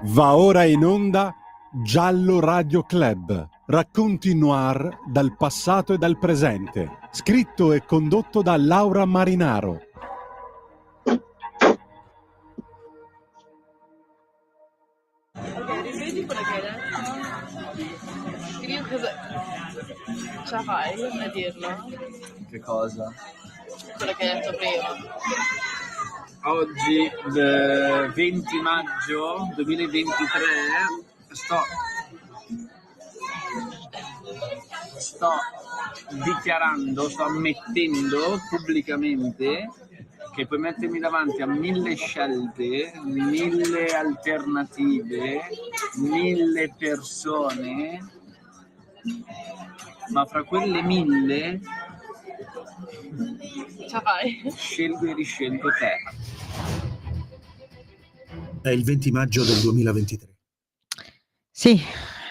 Va ora in onda Giallo Radio Club, racconti noir dal passato e dal presente, scritto e condotto da Laura Marinaro. Ok, ripeti quello che hai detto. Quindi io cosa... Ce la fai a dirlo? Che cosa? Quello che hai detto prima. Oggi, 20 maggio 2023, sto dichiarando, sto ammettendo pubblicamente che puoi mettermi davanti a 1000 scelte, 1000 alternative, 1000 persone, ma fra quelle 1000 Ce la fai? scelgo e riscelgo te. È il 20 maggio del 2023. Sì,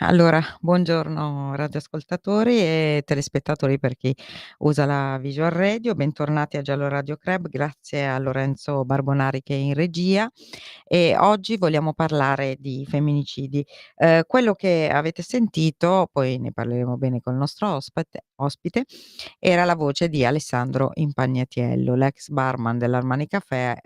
allora, buongiorno radioascoltatori e telespettatori per chi usa la Visual Radio, bentornati a Giallo Radio Club, grazie a Lorenzo Barbonari che è in regia e oggi vogliamo parlare di femminicidi. Quello che avete sentito, poi ne parleremo bene col nostro ospite, era la voce di Alessandro Impagnatiello, l'ex barman dell'Armani Café,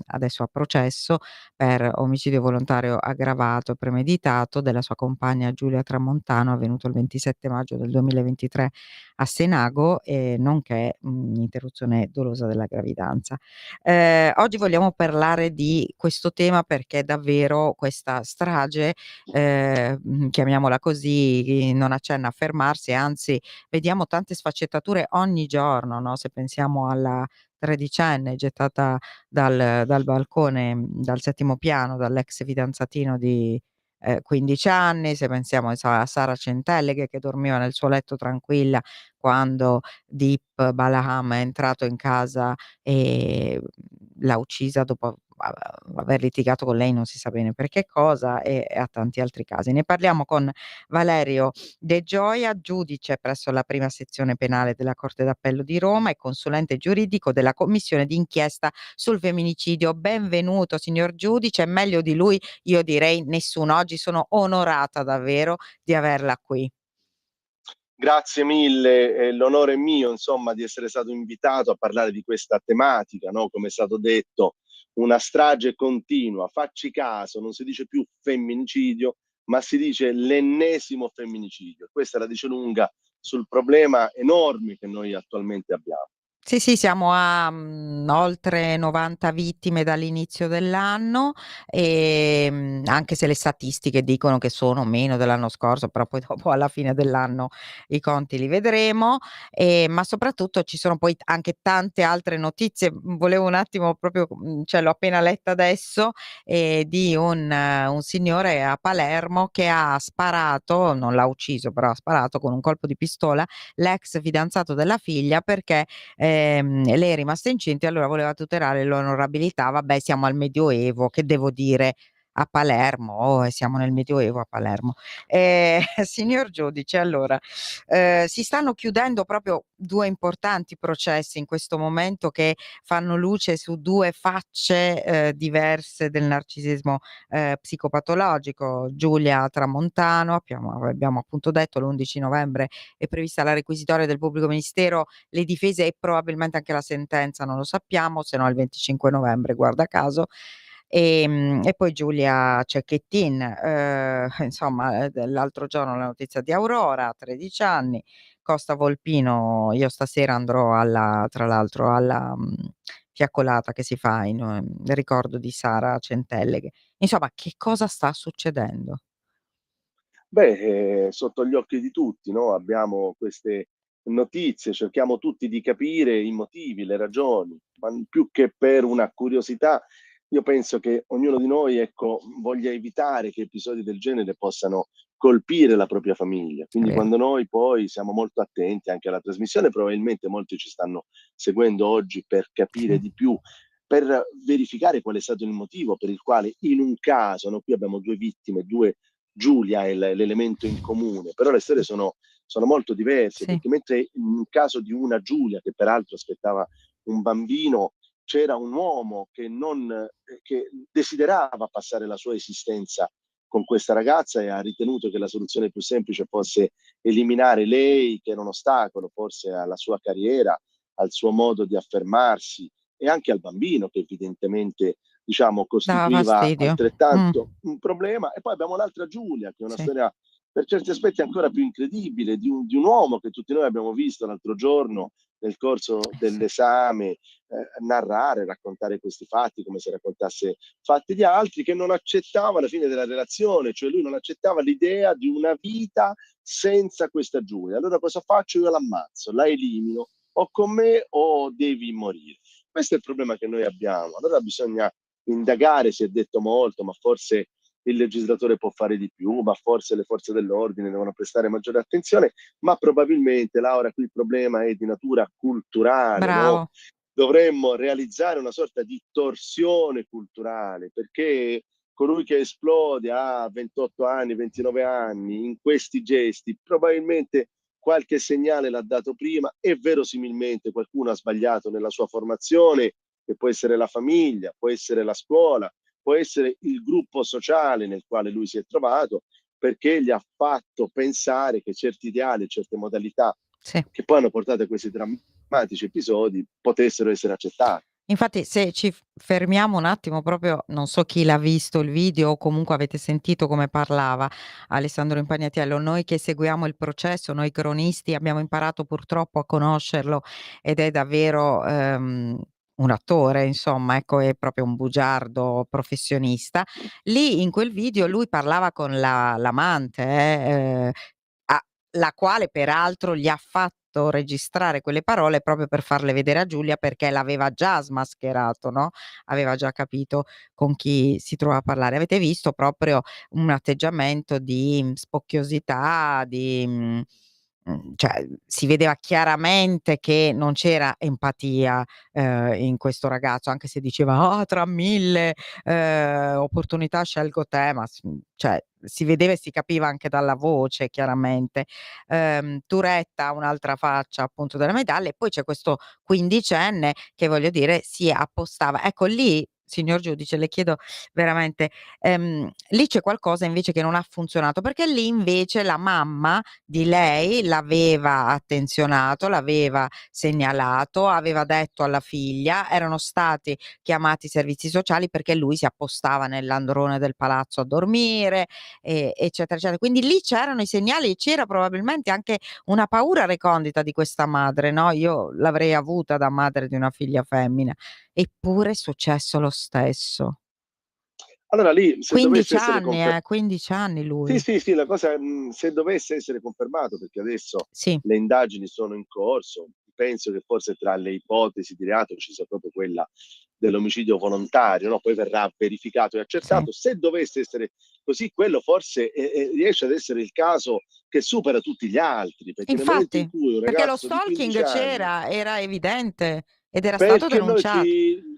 adesso a processo per omicidio volontario aggravato e premeditato della sua compagna Giulia Tramontano, avvenuto il 27 maggio del 2023 a Senago, nonché interruzione dolosa della gravidanza. Oggi vogliamo parlare di questo tema perché davvero questa strage, chiamiamola così, non accenna a fermarsi, anzi vediamo tante sfaccettature ogni giorno, no? Se pensiamo alla tredicenne gettata dal balcone, dal settimo piano, dall'ex fidanzatino di 15 anni, se pensiamo a Sara Centelleghe che dormiva nel suo letto tranquilla quando Deep Balaam è entrato in casa e l'ha uccisa dopo aver litigato con lei, non si sa bene per che cosa, e a tanti altri casi. Ne parliamo con Valerio De Gioia, giudice presso la prima sezione penale della Corte d'Appello di Roma e consulente giuridico della commissione d'inchiesta sul femminicidio. Benvenuto signor giudice, meglio di lui io direi nessuno. Oggi sono onorata davvero di averla qui. Grazie mille, l'onore è mio, insomma, di essere stato invitato a parlare di questa tematica, no? Come è stato detto, una strage continua. Facci caso, non si dice più femminicidio, ma si dice l'ennesimo femminicidio. Questa la dice lunga sul problema enorme che noi attualmente abbiamo. Sì, sì, siamo a oltre 90 vittime dall'inizio dell'anno, anche se le statistiche dicono che sono meno dell'anno scorso, però poi dopo alla fine dell'anno i conti li vedremo, ma soprattutto ci sono poi anche tante altre notizie. Volevo un attimo proprio, cioè l'ho appena letta adesso, di un signore a Palermo che ha sparato, non l'ha ucciso, però ha sparato con un colpo di pistola l'ex fidanzato della figlia perché lei è rimasta incinta e allora voleva tutelare l'onorabilità. Vabbè, siamo al Medioevo, che devo dire a Palermo, siamo nel Medioevo a Palermo. Signor giudice, allora, si stanno chiudendo proprio 2 importanti processi in questo momento che fanno luce su 2 facce, diverse del narcisismo, psicopatologico. Giulia Tramontano, abbiamo appunto detto l'11 novembre è prevista la requisitoria del pubblico ministero, le difese e probabilmente anche la sentenza, non lo sappiamo, se no il 25 novembre, guarda caso. E poi Giulia Cecchettin, insomma, l'altro giorno la notizia di Aurora, 13 anni, Costa Volpino, io stasera andrò tra l'altro alla fiaccolata che si fa in ricordo di Sara Centelleghe. Insomma, che cosa sta succedendo? Beh, sotto gli occhi di tutti, no? Abbiamo queste notizie, cerchiamo tutti di capire i motivi, le ragioni, ma più che per una curiosità, io penso che ognuno di noi, ecco, voglia evitare che episodi del genere possano colpire la propria famiglia. È Quindi vero. quando noi poi siamo molto attenti anche alla trasmissione, probabilmente molti ci stanno seguendo oggi per capire Sì. di più, per verificare qual è stato il motivo per il quale in un caso, no, qui abbiamo 2 vittime, 2 Giulia è l'elemento in comune, però le storie sono molto diverse, Sì. perché mentre in un caso di una Giulia, che peraltro aspettava un bambino, c'era un uomo che desiderava passare la sua esistenza con questa ragazza e ha ritenuto che la soluzione più semplice fosse eliminare lei, che era un ostacolo forse alla sua carriera, al suo modo di affermarsi e anche al bambino, che evidentemente, diciamo, Dava costituiva fastidio. altrettanto un problema. E poi abbiamo l'altra Giulia, che è una Sì. storia per certi aspetti ancora più incredibile, di un uomo che tutti noi abbiamo visto l'altro giorno nel corso dell'esame narrare, raccontare questi fatti come se raccontasse fatti di altri, che non accettava la fine della relazione, cioè lui non accettava l'idea di una vita senza questa Giulia. Allora cosa faccio? Io l'ammazzo, la elimino, o con me o devi morire. Questo è il problema che noi abbiamo. Allora bisogna indagare, si è detto molto, ma forse il legislatore può fare di più, ma forse le forze dell'ordine devono prestare maggiore attenzione, ma probabilmente, Laura, qui il problema è di natura culturale, no? Bravo. Dovremmo realizzare una sorta di torsione culturale, perché colui che esplode a 28 anni, 29 anni in questi gesti, probabilmente qualche segnale l'ha dato prima e verosimilmente qualcuno ha sbagliato nella sua formazione, che può essere la famiglia, può essere la scuola, può essere il gruppo sociale nel quale lui si è trovato, perché gli ha fatto pensare che certi ideali, certe modalità Sì. che poi hanno portato a questi drammatici episodi potessero essere accettati. Infatti se ci fermiamo un attimo proprio, non so chi l'ha visto il video o comunque avete sentito come parlava Alessandro Impagnatiello, noi che seguiamo il processo, noi cronisti abbiamo imparato purtroppo a conoscerlo ed è davvero, un attore insomma, ecco, è proprio un bugiardo professionista. Lì in quel video lui parlava con l'amante, a la quale peraltro gli ha fatto registrare quelle parole proprio per farle vedere a Giulia, perché l'aveva già smascherato, no, aveva già capito con chi si trovava a parlare. Avete visto proprio un atteggiamento di spocchiosità, di cioè si vedeva chiaramente che non c'era empatia, in questo ragazzo, anche se diceva: "Ah, tra 1000, opportunità scelgo te", ma cioè si vedeva e si capiva anche dalla voce chiaramente. Turetta ha un'altra faccia appunto della medaglia e poi c'è questo quindicenne che voglio dire si appostava. Ecco lì, signor giudice, le chiedo veramente, lì c'è qualcosa invece che non ha funzionato, perché lì invece la mamma di lei l'aveva attenzionato, l'aveva segnalato, aveva detto alla figlia, erano stati chiamati i servizi sociali perché lui si appostava nell'androne del palazzo a dormire, eccetera, eccetera. Quindi lì c'erano i segnali e c'era probabilmente anche una paura recondita di questa madre, no, io l'avrei avuta da madre di una figlia femmina, eppure è successo lo stesso. Allora lì, se 15 dovesse essere anni, confermato, 15 anni sì, lui. sì, sì, la cosa, se dovesse essere confermato, perché adesso Sì, le indagini sono in corso, penso che forse tra le ipotesi di reato ci sia proprio quella dell'omicidio volontario, no? Poi verrà verificato e sì. accertato. Se dovesse essere così, quello forse riesce ad essere il caso che supera tutti gli altri, perché nel momento in Infatti, cui un perché lo ragazzo di 15 stalking anni, c'era, era evidente ed era stato perché noi denunciato.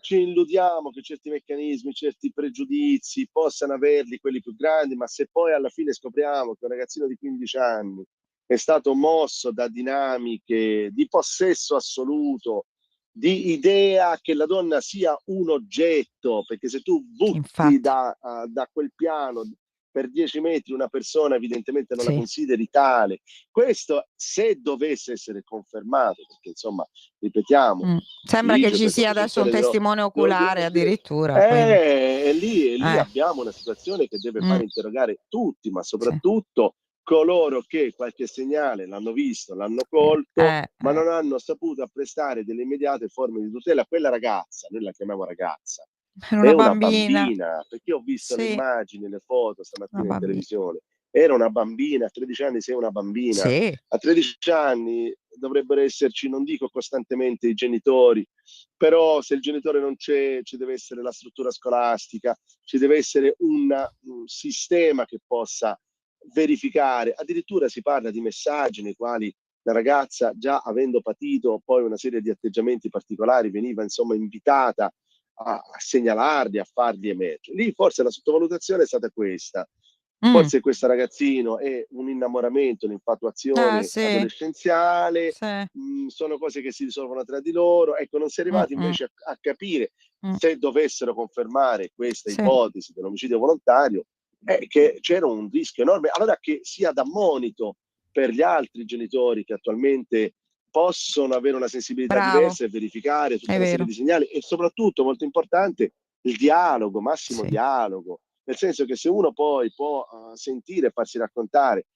ci illudiamo che certi meccanismi, certi pregiudizi possano averli quelli più grandi, ma se poi alla fine scopriamo che un ragazzino di 15 anni è stato mosso da dinamiche di possesso assoluto, di idea che la donna sia un oggetto, perché se tu butti Infatti, da quel piano per 10 metri una persona, evidentemente non la sì. consideri tale. Questo, se dovesse essere confermato, perché insomma, ripetiamo, il Sembra che giudizio ci per sia adesso un costituzione testimone oculare dell'ordine, addirittura, quindi e lì eh, abbiamo una situazione che deve fare mh, interrogare tutti, ma sì, soprattutto coloro che qualche segnale l'hanno visto, l'hanno colto, ma non hanno saputo apprestare delle immediate forme di tutela a quella ragazza. Noi la chiamiamo ragazza, era è una una bambina. bambina, perché ho visto le Sì, immagini, le foto una stamattina in bambi televisione. Era una bambina, a 13 anni sei una bambina. sì, A 13 anni dovrebbero esserci, non dico costantemente i genitori, però se il genitore non c'è, ci deve essere la struttura scolastica, ci deve essere un sistema che possa verificare. Addirittura si parla di messaggi nei quali la ragazza, già avendo patito poi una serie di atteggiamenti particolari, veniva insomma invitata a segnalarli, a farli emergere. Lì forse la sottovalutazione è stata questa. Mh. Forse questo ragazzino è un innamoramento, un'infatuazione Sì, adolescenziale, sì. sono cose che si risolvono tra di loro. Ecco, non si è arrivati Mh-mh. invece a capire, Mh. se dovessero confermare questa Sì, ipotesi dell'omicidio volontario, che c'era un rischio enorme. Allora che sia da monito per gli altri genitori che attualmente possono avere una sensibilità bravo, diversa e verificare tutta è una serie vero. di segnali e soprattutto, molto importante, il dialogo, massimo Sì, dialogo. Nel senso che se uno poi può sentire e farsi raccontare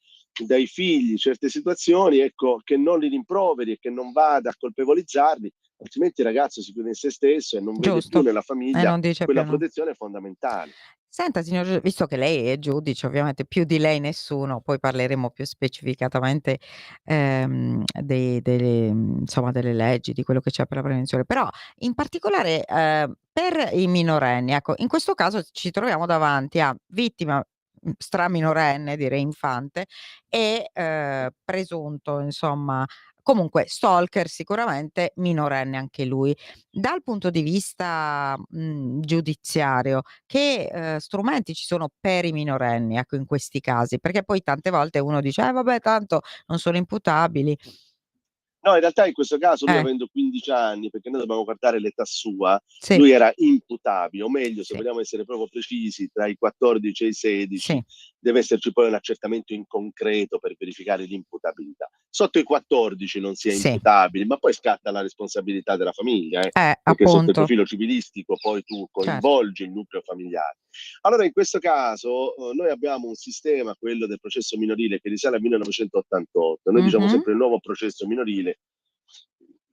dai figli certe situazioni, ecco, che non li rimproveri e che non vada a colpevolizzarli, altrimenti il ragazzo si chiude in se stesso e non vede più giusto. nella E famiglia non dice più quella no. protezione fondamentale. Senta signor giu visto che lei è giudice, ovviamente più di lei nessuno, poi parleremo più specificatamente, insomma delle leggi, di quello che c'è per la prevenzione. Però in particolare, per i minorenni, ecco, in questo caso ci troviamo davanti a vittima, straminorenne, direi infante, e, presunto insomma comunque stalker sicuramente, minorenne anche lui. Dal punto di vista, giudiziario, che, strumenti ci sono per i minorenni, ecco, in questi casi? Perché poi tante volte uno dice: vabbè tanto non sono imputabili". No, in realtà in questo caso lui Eh, avendo 15 anni, perché noi dobbiamo guardare l'età sua, sì, lui era imputabile, o meglio, se sì, vogliamo essere proprio precisi, tra i 14 e i 16 sì, deve esserci poi un accertamento in concreto per verificare l'imputabilità. Sotto i 14 non si è sì, imputabili, ma poi scatta la responsabilità della famiglia, perché sotto il appunto, profilo civilistico poi tu certo. coinvolgi il nucleo familiare. Allora in questo caso noi abbiamo un sistema, quello del processo minorile, che risale al 1988. Noi diciamo Mh-mh. sempre il nuovo processo minorile,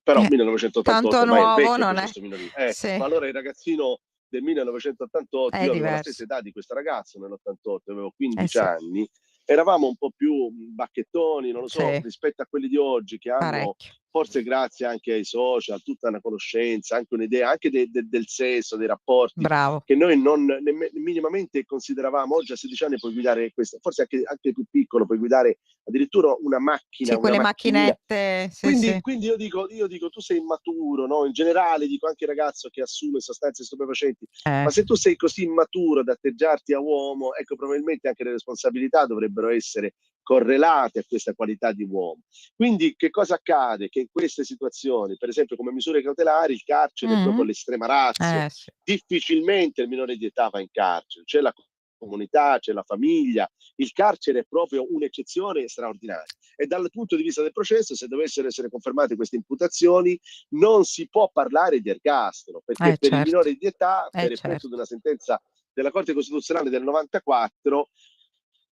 però Eh, 1988 tanto ormai è il nuovo vecchio non è processo minorile. sì, Ma allora il ragazzino del 1988, è io avevo la stessa diverso. età di questo ragazzo nell'88, avevo Eh 15 sì, anni, eravamo un po' più bacchettoni, non lo so, sì, rispetto a quelli di oggi che hanno, parecchio. forse grazie anche ai social, tutta una conoscenza, anche un'idea, anche del sesso, dei rapporti, Bravo. che noi non minimamente consideravamo. Oggi a 16 anni puoi guidare questo, forse anche più piccolo, puoi guidare addirittura Sì, una quelle macchinina. macchinette sì, Quindi, sì. quindi io dico, tu sei immaturo, no? In generale dico anche il ragazzo che assume sostanze stupefacenti, Eh, ma se tu sei così immaturo da atteggiarti a uomo, ecco, probabilmente anche le responsabilità dovrebbero essere correlate a questa qualità di uomo. Quindi che cosa accade? Che in queste situazioni, per esempio come misure cautelari, il carcere è proprio mh-mh. l'estrema ratio. Sì. Difficilmente il minore di età va in carcere, c'è la comunità, c'è la famiglia, il carcere è proprio un'eccezione straordinaria. E dal punto di vista del processo, se dovessero essere confermate queste imputazioni, non si può parlare di ergastolo, perché per i Certo, minori di età, per effetto di certo. una sentenza della Corte Costituzionale del 94,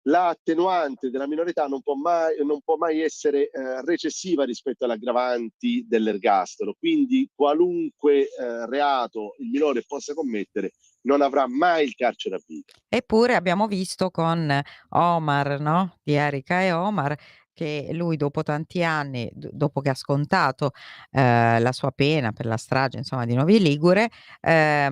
l'attenuante della minorità non può mai essere recessiva rispetto alle aggravanti dell'ergastolo. Quindi qualunque reato il minore possa commettere non avrà mai il carcere a vita. Eppure abbiamo visto con Omar, no, di Erika e Omar, che lui dopo tanti anni, dopo che ha scontato, la sua pena per la strage insomma di Novi Ligure, è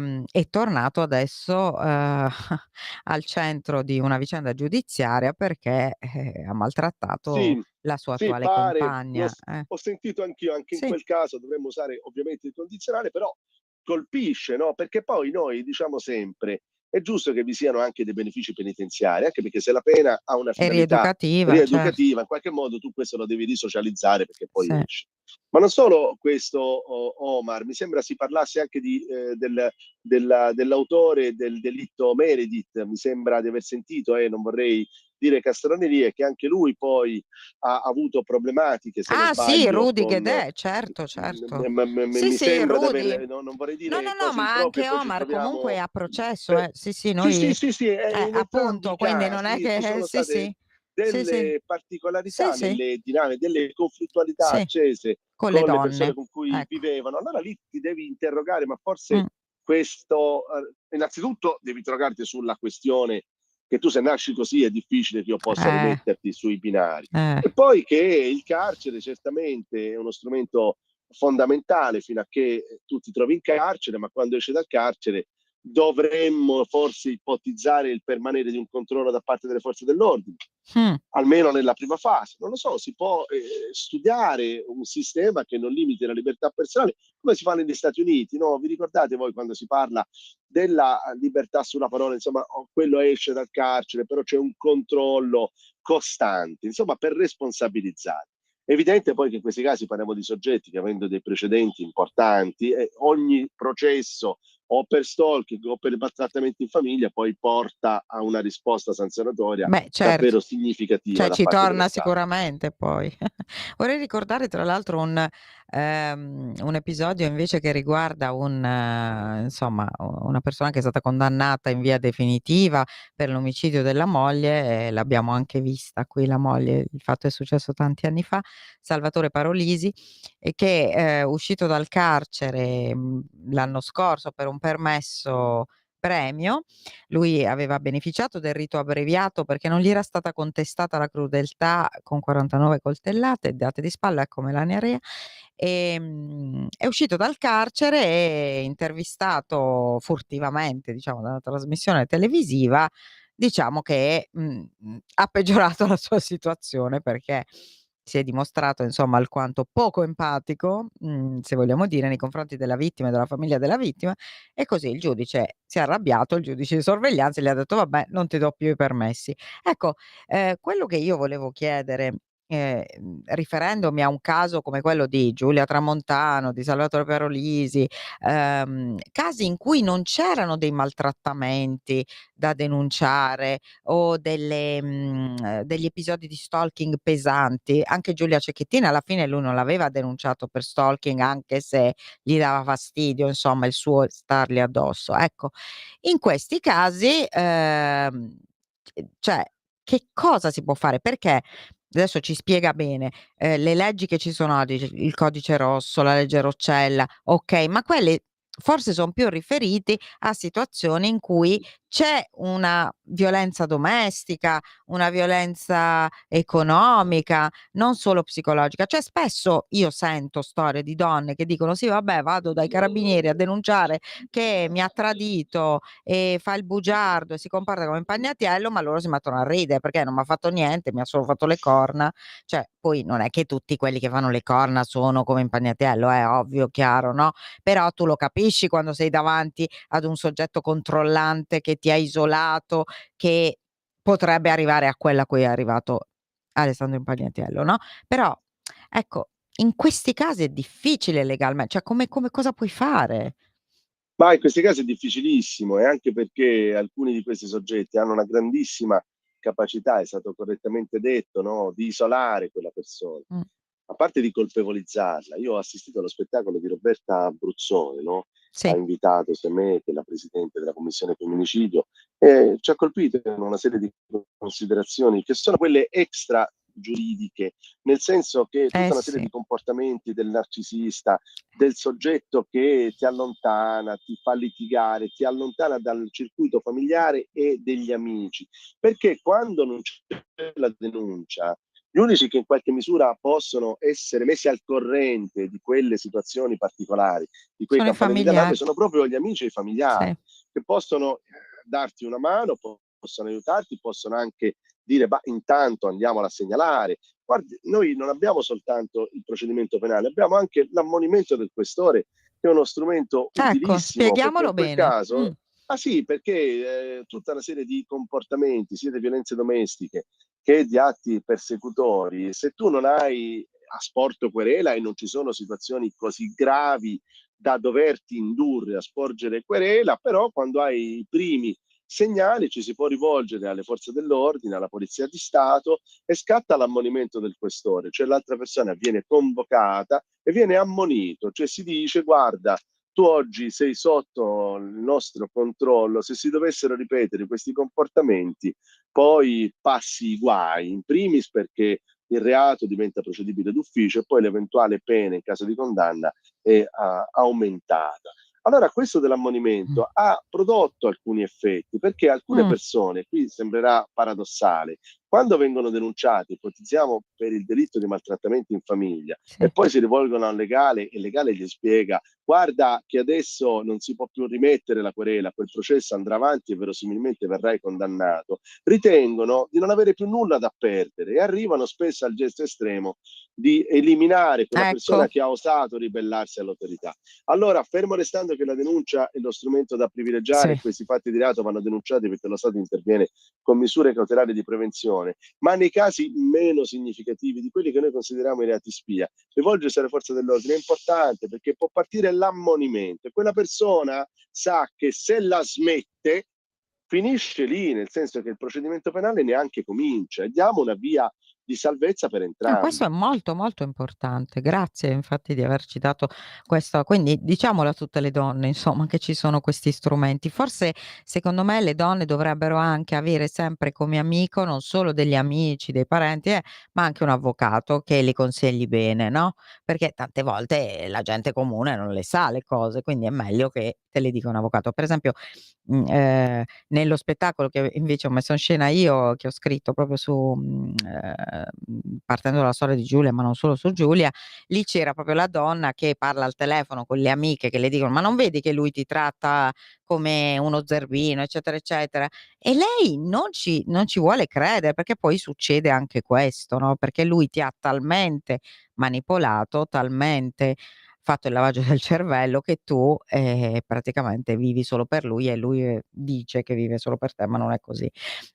tornato adesso, al centro di una vicenda giudiziaria perché, ha maltrattato Sì, la sua sì, attuale pare, compagna. ho sentito anch'io, anche in Sì, quel caso dovremmo usare ovviamente il condizionale, però colpisce, no? Perché poi noi diciamo sempre, è giusto che vi siano anche dei benefici penitenziari, anche perché se la pena ha una è finalità rieducativa, certo. rieducativa, in qualche modo tu questo lo devi risocializzare perché poi Sì. esci. Ma non solo questo, Omar, mi sembra si parlasse anche dell'autore del delitto Meredith, mi sembra di aver sentito, non vorrei dire castronerie, che anche lui poi ha avuto problematiche, se non Ah sì, sbaglio, Rudy con... Guedè, certo, certo. Sì, Mi sì, sembra di Rudy. aver... non vorrei No, dire no, no, cose ma improprie, anche poi ci Omar comunque troviamo... a processo, per- Sì, sì, Sì, sì, noi sì, sì, in entrambi appunto, i quindi non è casi ci che sono sì, state sì. Sì, sì. delle Sì, particolarità sì. nelle dinamiche, delle conflittualità Sì, accese con le con le persone donne. con cui Ecco. vivevano. Allora lì ti devi interrogare, ma forse Mh, questo... innanzitutto devi interrogarti sulla questione che tu se nasci così è difficile che io possa eh, rimetterti sui binari. eh. E poi che il carcere certamente è uno strumento fondamentale fino a che tu ti trovi in carcere, ma quando esci dal carcere dovremmo forse ipotizzare il permanere di un controllo da parte delle forze dell'ordine. almeno nella prima fase. Non lo so, si può studiare un sistema che non limiti la libertà personale, come si fa negli Stati Uniti, no? Vi ricordate voi quando si parla della libertà sulla parola, insomma, quello esce dal carcere, però c'è un controllo costante, insomma, per responsabilizzare. È evidente poi che in questi casi parliamo di soggetti che, avendo dei precedenti importanti, ogni processo o per stalking o per maltrattamenti in famiglia poi porta a una risposta sanzionatoria Beh, certo, davvero significativa cioè da ci parte dello torna Stato. sicuramente poi. Vorrei ricordare tra l'altro un episodio invece che riguarda insomma, una persona che è stata condannata in via definitiva per l'omicidio della moglie, e l'abbiamo anche vista qui la moglie, il fatto è successo tanti anni fa, Salvatore Parolisi, e che uscito dal carcere l'anno scorso per un permesso premio, lui aveva beneficiato del rito abbreviato perché non gli era stata contestata la crudeltà con 49 coltellate date di spalla, ecco Melania Rea. È uscito dal carcere e intervistato furtivamente, diciamo, da una trasmissione televisiva, diciamo che ha peggiorato la sua situazione perché si è dimostrato insomma alquanto poco empatico, se vogliamo dire, nei confronti della vittima e della famiglia della vittima, e così il giudice si è arrabbiato, il giudice di sorveglianza gli ha detto: "Vabbè, non ti do più i permessi". Ecco, quello che io volevo chiedere, riferendomi a un caso come quello di Giulia Tramontano, di Salvatore Parolisi, casi in cui non c'erano dei maltrattamenti da denunciare o degli episodi di stalking pesanti. Anche Giulia Cecchettin alla fine lui non l'aveva denunciato per stalking, anche se gli dava fastidio, insomma, il suo stargli addosso. Ecco, in questi casi, cioè che cosa si può fare? Perché adesso ci spiega bene, le leggi che ci sono oggi, il codice rosso, la legge Roccella, okay, ma quelli forse son più riferiti a situazioni in cui c'è una violenza domestica, una violenza economica, non solo psicologica. Cioè spesso io sento storie di donne che dicono: "Sì vabbè, vado dai carabinieri a denunciare che mi ha tradito e fa il bugiardo e si comporta come Impagnatiello", ma loro si mettono a ridere perché non m'ha fatto niente, mi ha solo fatto le corna. Cioè poi non è che tutti quelli che fanno le corna sono come Impagnatiello, è ovvio, chiaro, no, però tu lo capisci quando sei davanti ad un soggetto controllante che ti ha isolato, che potrebbe arrivare a quella a cui è arrivato Alessandro Impagnatiello, no, però ecco, in questi casi è difficile cioè come cosa puoi fare? Ma in questi casi è difficilissimo, e anche perché alcuni di questi soggetti hanno una grandissima capacità, è stato correttamente detto, no, di isolare quella persona. Mh, A parte di colpevolizzarla, io ho assistito allo spettacolo di Roberta Abruzzone, no? Ha sì, invitato sia me che la presidente della commissione femminicidio, e ci ha colpito in una serie di considerazioni che sono quelle extra giuridiche, nel senso che eh tutta una serie sì, di comportamenti del narcisista, del soggetto che ti allontana, ti fa litigare, ti allontana dal circuito familiare e degli amici, perché quando non c'è la denuncia, gli unici che in qualche misura possono essere messi al corrente di quelle situazioni particolari, di quei sono i campanelli d'allarme, familiari, sono proprio gli amici e i familiari, sì. che possono darti una mano, possono aiutarti, possono anche dire: "Bah, intanto andiamola a segnalare". Guardi, noi non abbiamo soltanto il procedimento penale, abbiamo anche l'ammonimento del questore, che è uno strumento Ecco, utilissimo, perché spieghiamolo in quel bene. caso, ah sì, perché tutta una serie di comportamenti, sia di violenze domestiche che di atti persecutori, se tu non hai asporto querela e non ci sono situazioni così gravi da doverti indurre a sporgere querela, però quando hai i primi segnali ci si può rivolgere alle forze dell'ordine, alla Polizia di Stato, e scatta l'ammonimento del questore, cioè l'altra persona viene convocata e viene ammonito, cioè si dice: "Guarda, tu oggi sei sotto il nostro controllo, se si dovessero ripetere questi comportamenti poi passi i guai, in primis perché il reato diventa procedibile d'ufficio e poi l'eventuale pena in caso di condanna è aumentata". Allora questo Mh. dell'ammonimento ha prodotto alcuni effetti, perché alcune Mh. persone, qui sembrerà paradossale, Quando vengono denunciati, ipotizziamo per il delitto di maltrattamento in famiglia, Sì. e poi si rivolgono al legale e il legale gli spiega: guarda che adesso non si può più rimettere la querela, quel processo andrà avanti e verosimilmente verrai condannato, ritengono di non avere più nulla da perdere e arrivano spesso al gesto estremo di eliminare quella persona Ecco. che ha osato ribellarsi all'autorità. Allora, fermo restando che la denuncia è lo strumento da privilegiare, Sì. questi fatti di reato vanno denunciati perché lo Stato interviene con misure cautelari di prevenzione, ma nei casi meno significativi di quelli che noi consideriamo i reati spia, rivolgersi alle forze dell'ordine è importante, perché può partire l'ammonimento e quella persona sa che se la smette finisce lì, nel senso che il procedimento penale neanche comincia, e diamo una via di salvezza per Questo è entrambi. molto, molto importante. Grazie infatti di averci dato questo, quindi diciamolo a tutte le donne, insomma, che ci sono questi strumenti. Forse, secondo me, le donne dovrebbero anche avere sempre come amico non solo degli amici, dei parenti, ma anche un avvocato che li consigli bene, no, perché tante volte la gente comune non le sa le cose, quindi è meglio che te le dica un avvocato. Per esempio, nello spettacolo che invece ho messo in scena io, che ho scritto proprio su partendo dalla storia di Giulia, ma non solo su Giulia, lì c'era proprio la donna che parla al telefono con le amiche che le dicono: "Ma non vedi che lui ti tratta come uno zerbino", eccetera, eccetera. E lei non ci vuole credere, perché poi succede anche questo, no, perché lui ti ha talmente manipolato, talmente fatto il lavaggio del cervello che tu, praticamente vivi solo per lui e lui, dice che vive solo per te, ma non è così.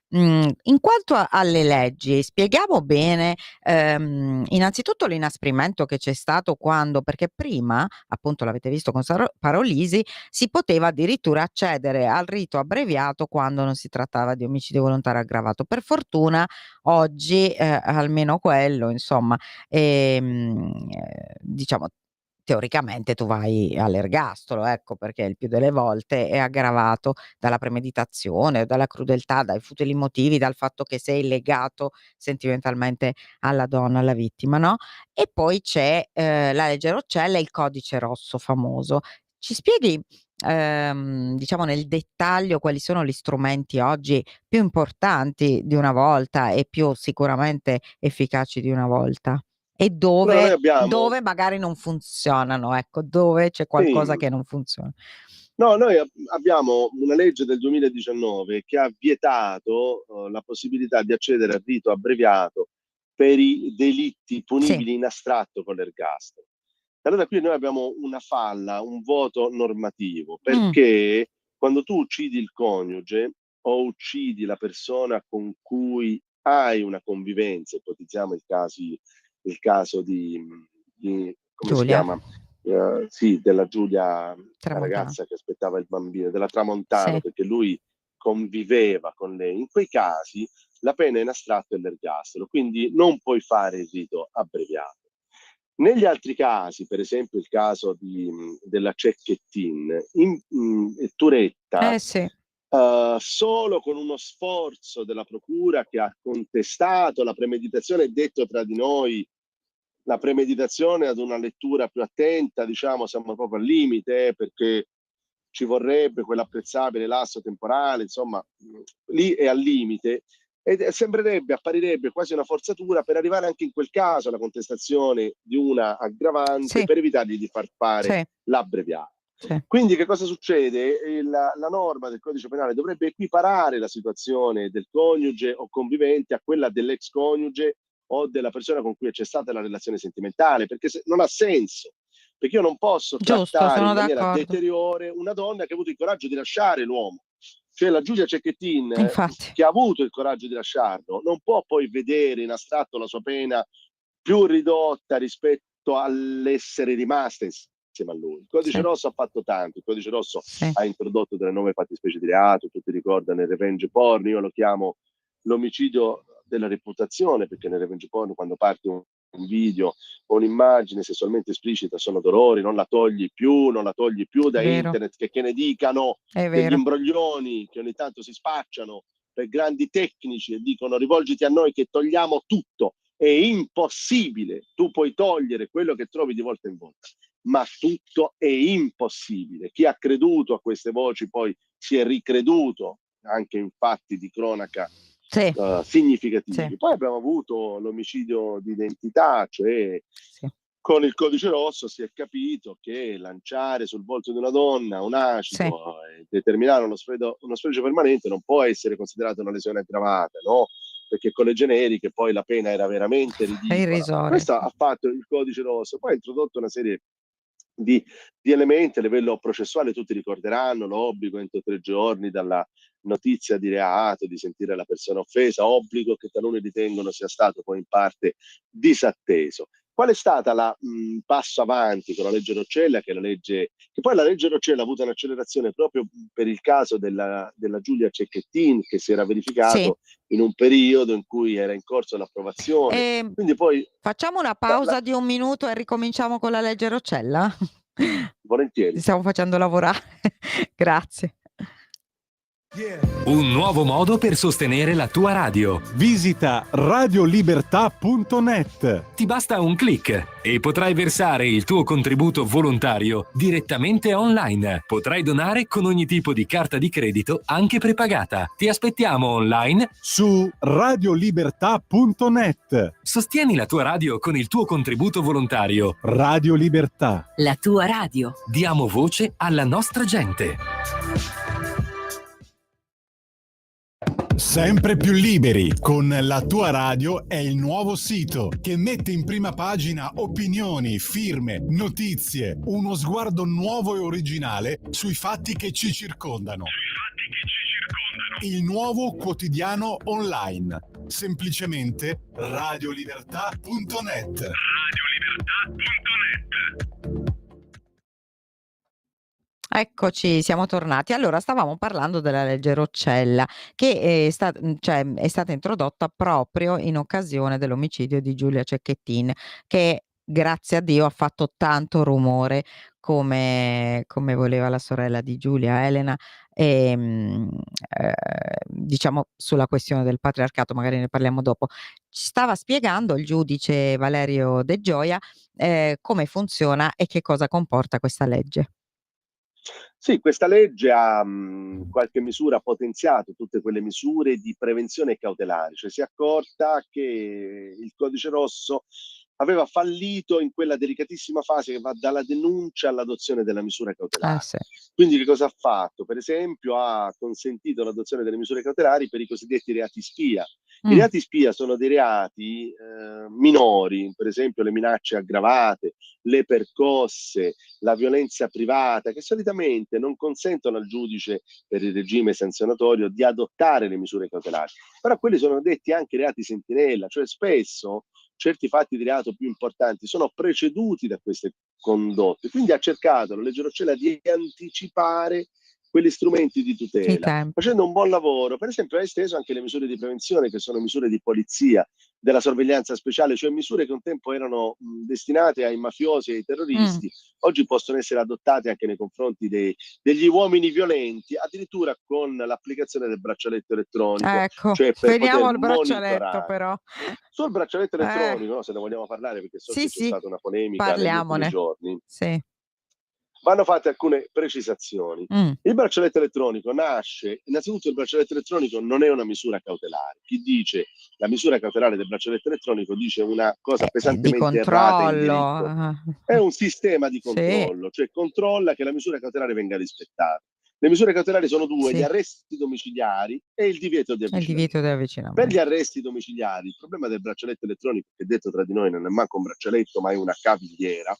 In quanto alle leggi, spieghiamo bene, innanzitutto l'inasprimento che c'è stato quando, perché prima, appunto l'avete visto con Parolisi, si poteva addirittura accedere al rito abbreviato quando non si trattava di omicidio volontario aggravato. Per fortuna oggi, almeno quello insomma, diciamo teoricamente tu vai all'ergastolo, ecco, perché il più delle volte è aggravato dalla premeditazione, dalla crudeltà, dai futili motivi, dal fatto che sei legato sentimentalmente alla donna, alla vittima, no, e poi c'è, la legge Roccella e il codice rosso famoso. Ci spieghi, diciamo nel dettaglio quali sono gli strumenti oggi più importanti di una volta e più sicuramente efficaci di una volta? E Allora noi dove abbiamo, dove magari non funzionano, ecco, dove c'è sì, qualcosa che non funziona. no, noi abbiamo una legge del 2019 che ha vietato la possibilità di accedere al rito abbreviato per i delitti Sì, punibili in astratto con l'ergastolo. Allora qui noi abbiamo una falla, un vuoto normativo, mh, perché quando tu uccidi il coniuge o uccidi la persona con cui hai una convivenza, ipotizziamo il caso di come si Giulia, chiama? Sì, della Giulia, la Tramontano. ragazza che aspettava il bambino, della Tramontano, Sì, perché lui conviveva con lei. In quei casi la pena in astratto è l'ergastolo, quindi non puoi fare il rito abbreviato. Negli altri casi, per esempio il caso della Cecchettin, Turetta, sì, solo con uno sforzo della procura che ha contestato la premeditazione, detto tra di noi, la premeditazione ad una lettura più attenta, diciamo, siamo proprio al limite, perché ci vorrebbe quell'apprezzabile lasso temporale, insomma, lì è al limite. Ed sembrerebbe, apparirebbe quasi una forzatura per arrivare anche in quel caso alla contestazione di una aggravante sì, per evitargli di far fare sì, l'abbreviato. sì. Quindi che cosa succede? La norma del codice penale dovrebbe equiparare la situazione del coniuge o convivente a quella dell'ex coniuge o della persona con cui c'è stata la relazione sentimentale, perché non ha senso, perché io non posso Giusto, trattare in sono maniera d'accordo. deteriore una donna che ha avuto il coraggio di lasciare l'uomo. Cioè la Giulia Cecchettin, Infatti, che ha avuto il coraggio di lasciarlo, non può poi vedere in astratto la sua pena più ridotta rispetto all'essere rimasta insieme a lui. Il codice sì, rosso ha fatto tanto, il codice rosso sì, ha introdotto delle nuove fattispecie di reato, tutti ricordano il revenge porn, io lo chiamo l'omicidio della reputazione, perché nel revenge porn quando parte un video o un'immagine sessualmente esplicita sono dolori, non la togli più, non la togli più è da vero, internet, che ne dicano è degli vero. imbroglioni che ogni tanto si spacciano per grandi tecnici e dicono rivolgiti a noi che togliamo tutto. È impossibile, tu puoi togliere quello che trovi di volta in volta, ma tutto è impossibile. Chi ha creduto a queste voci poi si è ricreduto, anche in fatti di cronaca Sì, significativi. sì, Poi abbiamo avuto l'omicidio di identità, cioè sì. con il codice rosso si è capito che lanciare sul volto di una donna un Sì, acido e determinare uno sfregio permanente non può essere considerato una lesione aggravata, no? Perché con le generiche poi la pena era veramente è ridicola. irrisoria, Questo sì. ha fatto il codice rosso, poi ha introdotto una serie di elementi a livello processuale. Tutti ricorderanno l'obbligo entro 3 giorni dalla notizia di reato di sentire la persona offesa, obbligo che taluni ritengono sia stato poi in parte disatteso. Qual è stata la passo avanti con la legge Roccella, che poi la legge Roccella ha avuto un'accelerazione proprio per il caso della Giulia Cecchettin, che si era Sì. verificato in un periodo in cui era in corso l'approvazione. Ehm, Quindi poi Facciamo una pausa di 1 minuto e ricominciamo con la legge Roccella? Ti volentieri. stiamo facendo lavorare. Grazie. Un nuovo modo per sostenere la tua radio. Visita radiolibertà.net. Ti basta un click e potrai versare il tuo contributo volontario direttamente online. Potrai donare con ogni tipo di carta di credito, anche prepagata. Ti aspettiamo online Su radiolibertà.net. Sostieni la tua radio con il tuo contributo volontario. Radio Libertà. La tua radio. Diamo voce alla nostra gente. Sempre più liberi con La tua radio è il nuovo sito che mette in prima pagina opinioni, firme, notizie, uno sguardo nuovo e originale sui fatti che ci circondano. Il nuovo quotidiano online. Semplicemente radiolibertà.net. Eccoci, siamo tornati. Allora, stavamo parlando della legge Roccella che è stata introdotta proprio in occasione dell'omicidio di Giulia Cecchettin, che grazie a Dio ha fatto tanto rumore come voleva la sorella di Giulia, Elena, diciamo sulla questione del patriarcato, magari ne parliamo dopo. Ci stava spiegando il giudice Valerio De Gioia come funziona e che cosa comporta questa legge. Sì, questa legge ha in qualche misura potenziato tutte quelle misure di prevenzione cautelare, cioè si è accorta che il codice rosso aveva fallito in quella delicatissima fase che va dalla denuncia all'adozione della misura cautelare. Sì. Quindi che cosa ha fatto? Per esempio ha consentito l'adozione delle misure cautelari per i cosiddetti reati spia. I reati spia sono dei reati minori, per esempio le minacce aggravate, le percosse, la violenza privata, che solitamente non consentono al giudice per il regime sanzionatorio di adottare le misure cautelari. Però quelli sono detti anche reati sentinella, cioè spesso certi fatti di reato più importanti sono preceduti da queste condotte. Quindi ha cercato la legge Roccella di anticipare quegli strumenti di tutela, facendo un buon lavoro. Per esempio ha esteso anche le misure di prevenzione, che sono misure di polizia, della sorveglianza speciale, cioè misure che un tempo erano destinate ai mafiosi e ai terroristi, oggi possono essere adottate anche nei confronti degli uomini violenti, addirittura con l'applicazione del braccialetto elettronico. Ecco, cioè per veniamo poter al braccialetto monitorare. però. Sul braccialetto elettronico, no, se ne vogliamo parlare, perché so che c'è stata una polemica negli ultimi giorni. Sì. Vanno fatte alcune precisazioni. Il braccialetto elettronico nasce, innanzitutto il braccialetto elettronico non è una misura cautelare. Chi dice la misura cautelare del braccialetto elettronico dice una cosa pesantemente errata in diritto. È un sistema di controllo, cioè controlla che la misura cautelare venga rispettata. Le misure cautelari sono due, gli arresti domiciliari e il divieto di avvicinamento. Per gli arresti domiciliari, il problema del braccialetto elettronico, che detto tra di noi non è manco un braccialetto ma è una cavigliera,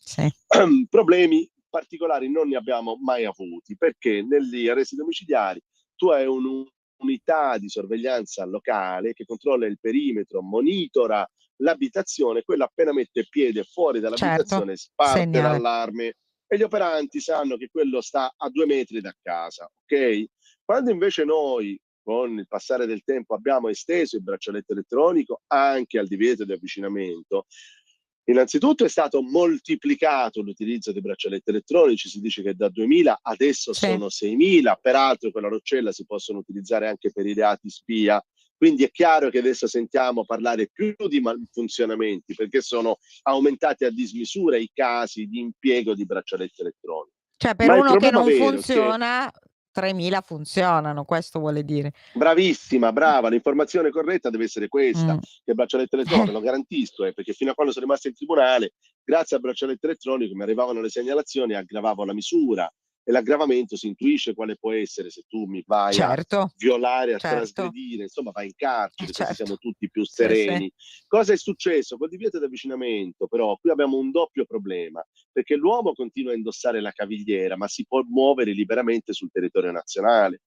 problemi particolari non ne abbiamo mai avuti, perché negli arresti domiciliari tu hai un'unità di sorveglianza locale che controlla il perimetro, monitora l'abitazione, quello appena mette piede fuori dall'abitazione parte l'allarme e gli operanti sanno che quello sta a 2 metri da casa, ok? Quando invece noi con il passare del tempo abbiamo esteso il braccialetto elettronico anche al divieto di avvicinamento, innanzitutto è stato moltiplicato l'utilizzo di braccialetti elettronici, si dice che da 2000 adesso sono 6.000, peraltro con la Roccella si possono utilizzare anche per i reati spia, quindi è chiaro che adesso sentiamo parlare più di malfunzionamenti perché sono aumentati a dismisura i casi di impiego di braccialetti elettronici. Cioè per uno che non funziona, 3.000 funzionano, questo vuole dire. Bravissima, brava, l'informazione corretta deve essere questa, Mm. che il braccialetto elettronico, lo garantisco, perché fino a quando sono rimasto in tribunale, grazie al braccialetto elettronico mi arrivavano le segnalazioni, aggravavo la misura e l'aggravamento si intuisce quale può essere se tu mi vai a Certo, violare, a certo, trasgredire, insomma vai in carcere, così siamo certo. tutti più Sì, sì. sereni. Cosa è successo? Col divieto di avvicinamento, però, qui abbiamo un doppio problema, perché l'uomo continua a indossare la cavigliera, ma si può muovere liberamente sul territorio nazionale.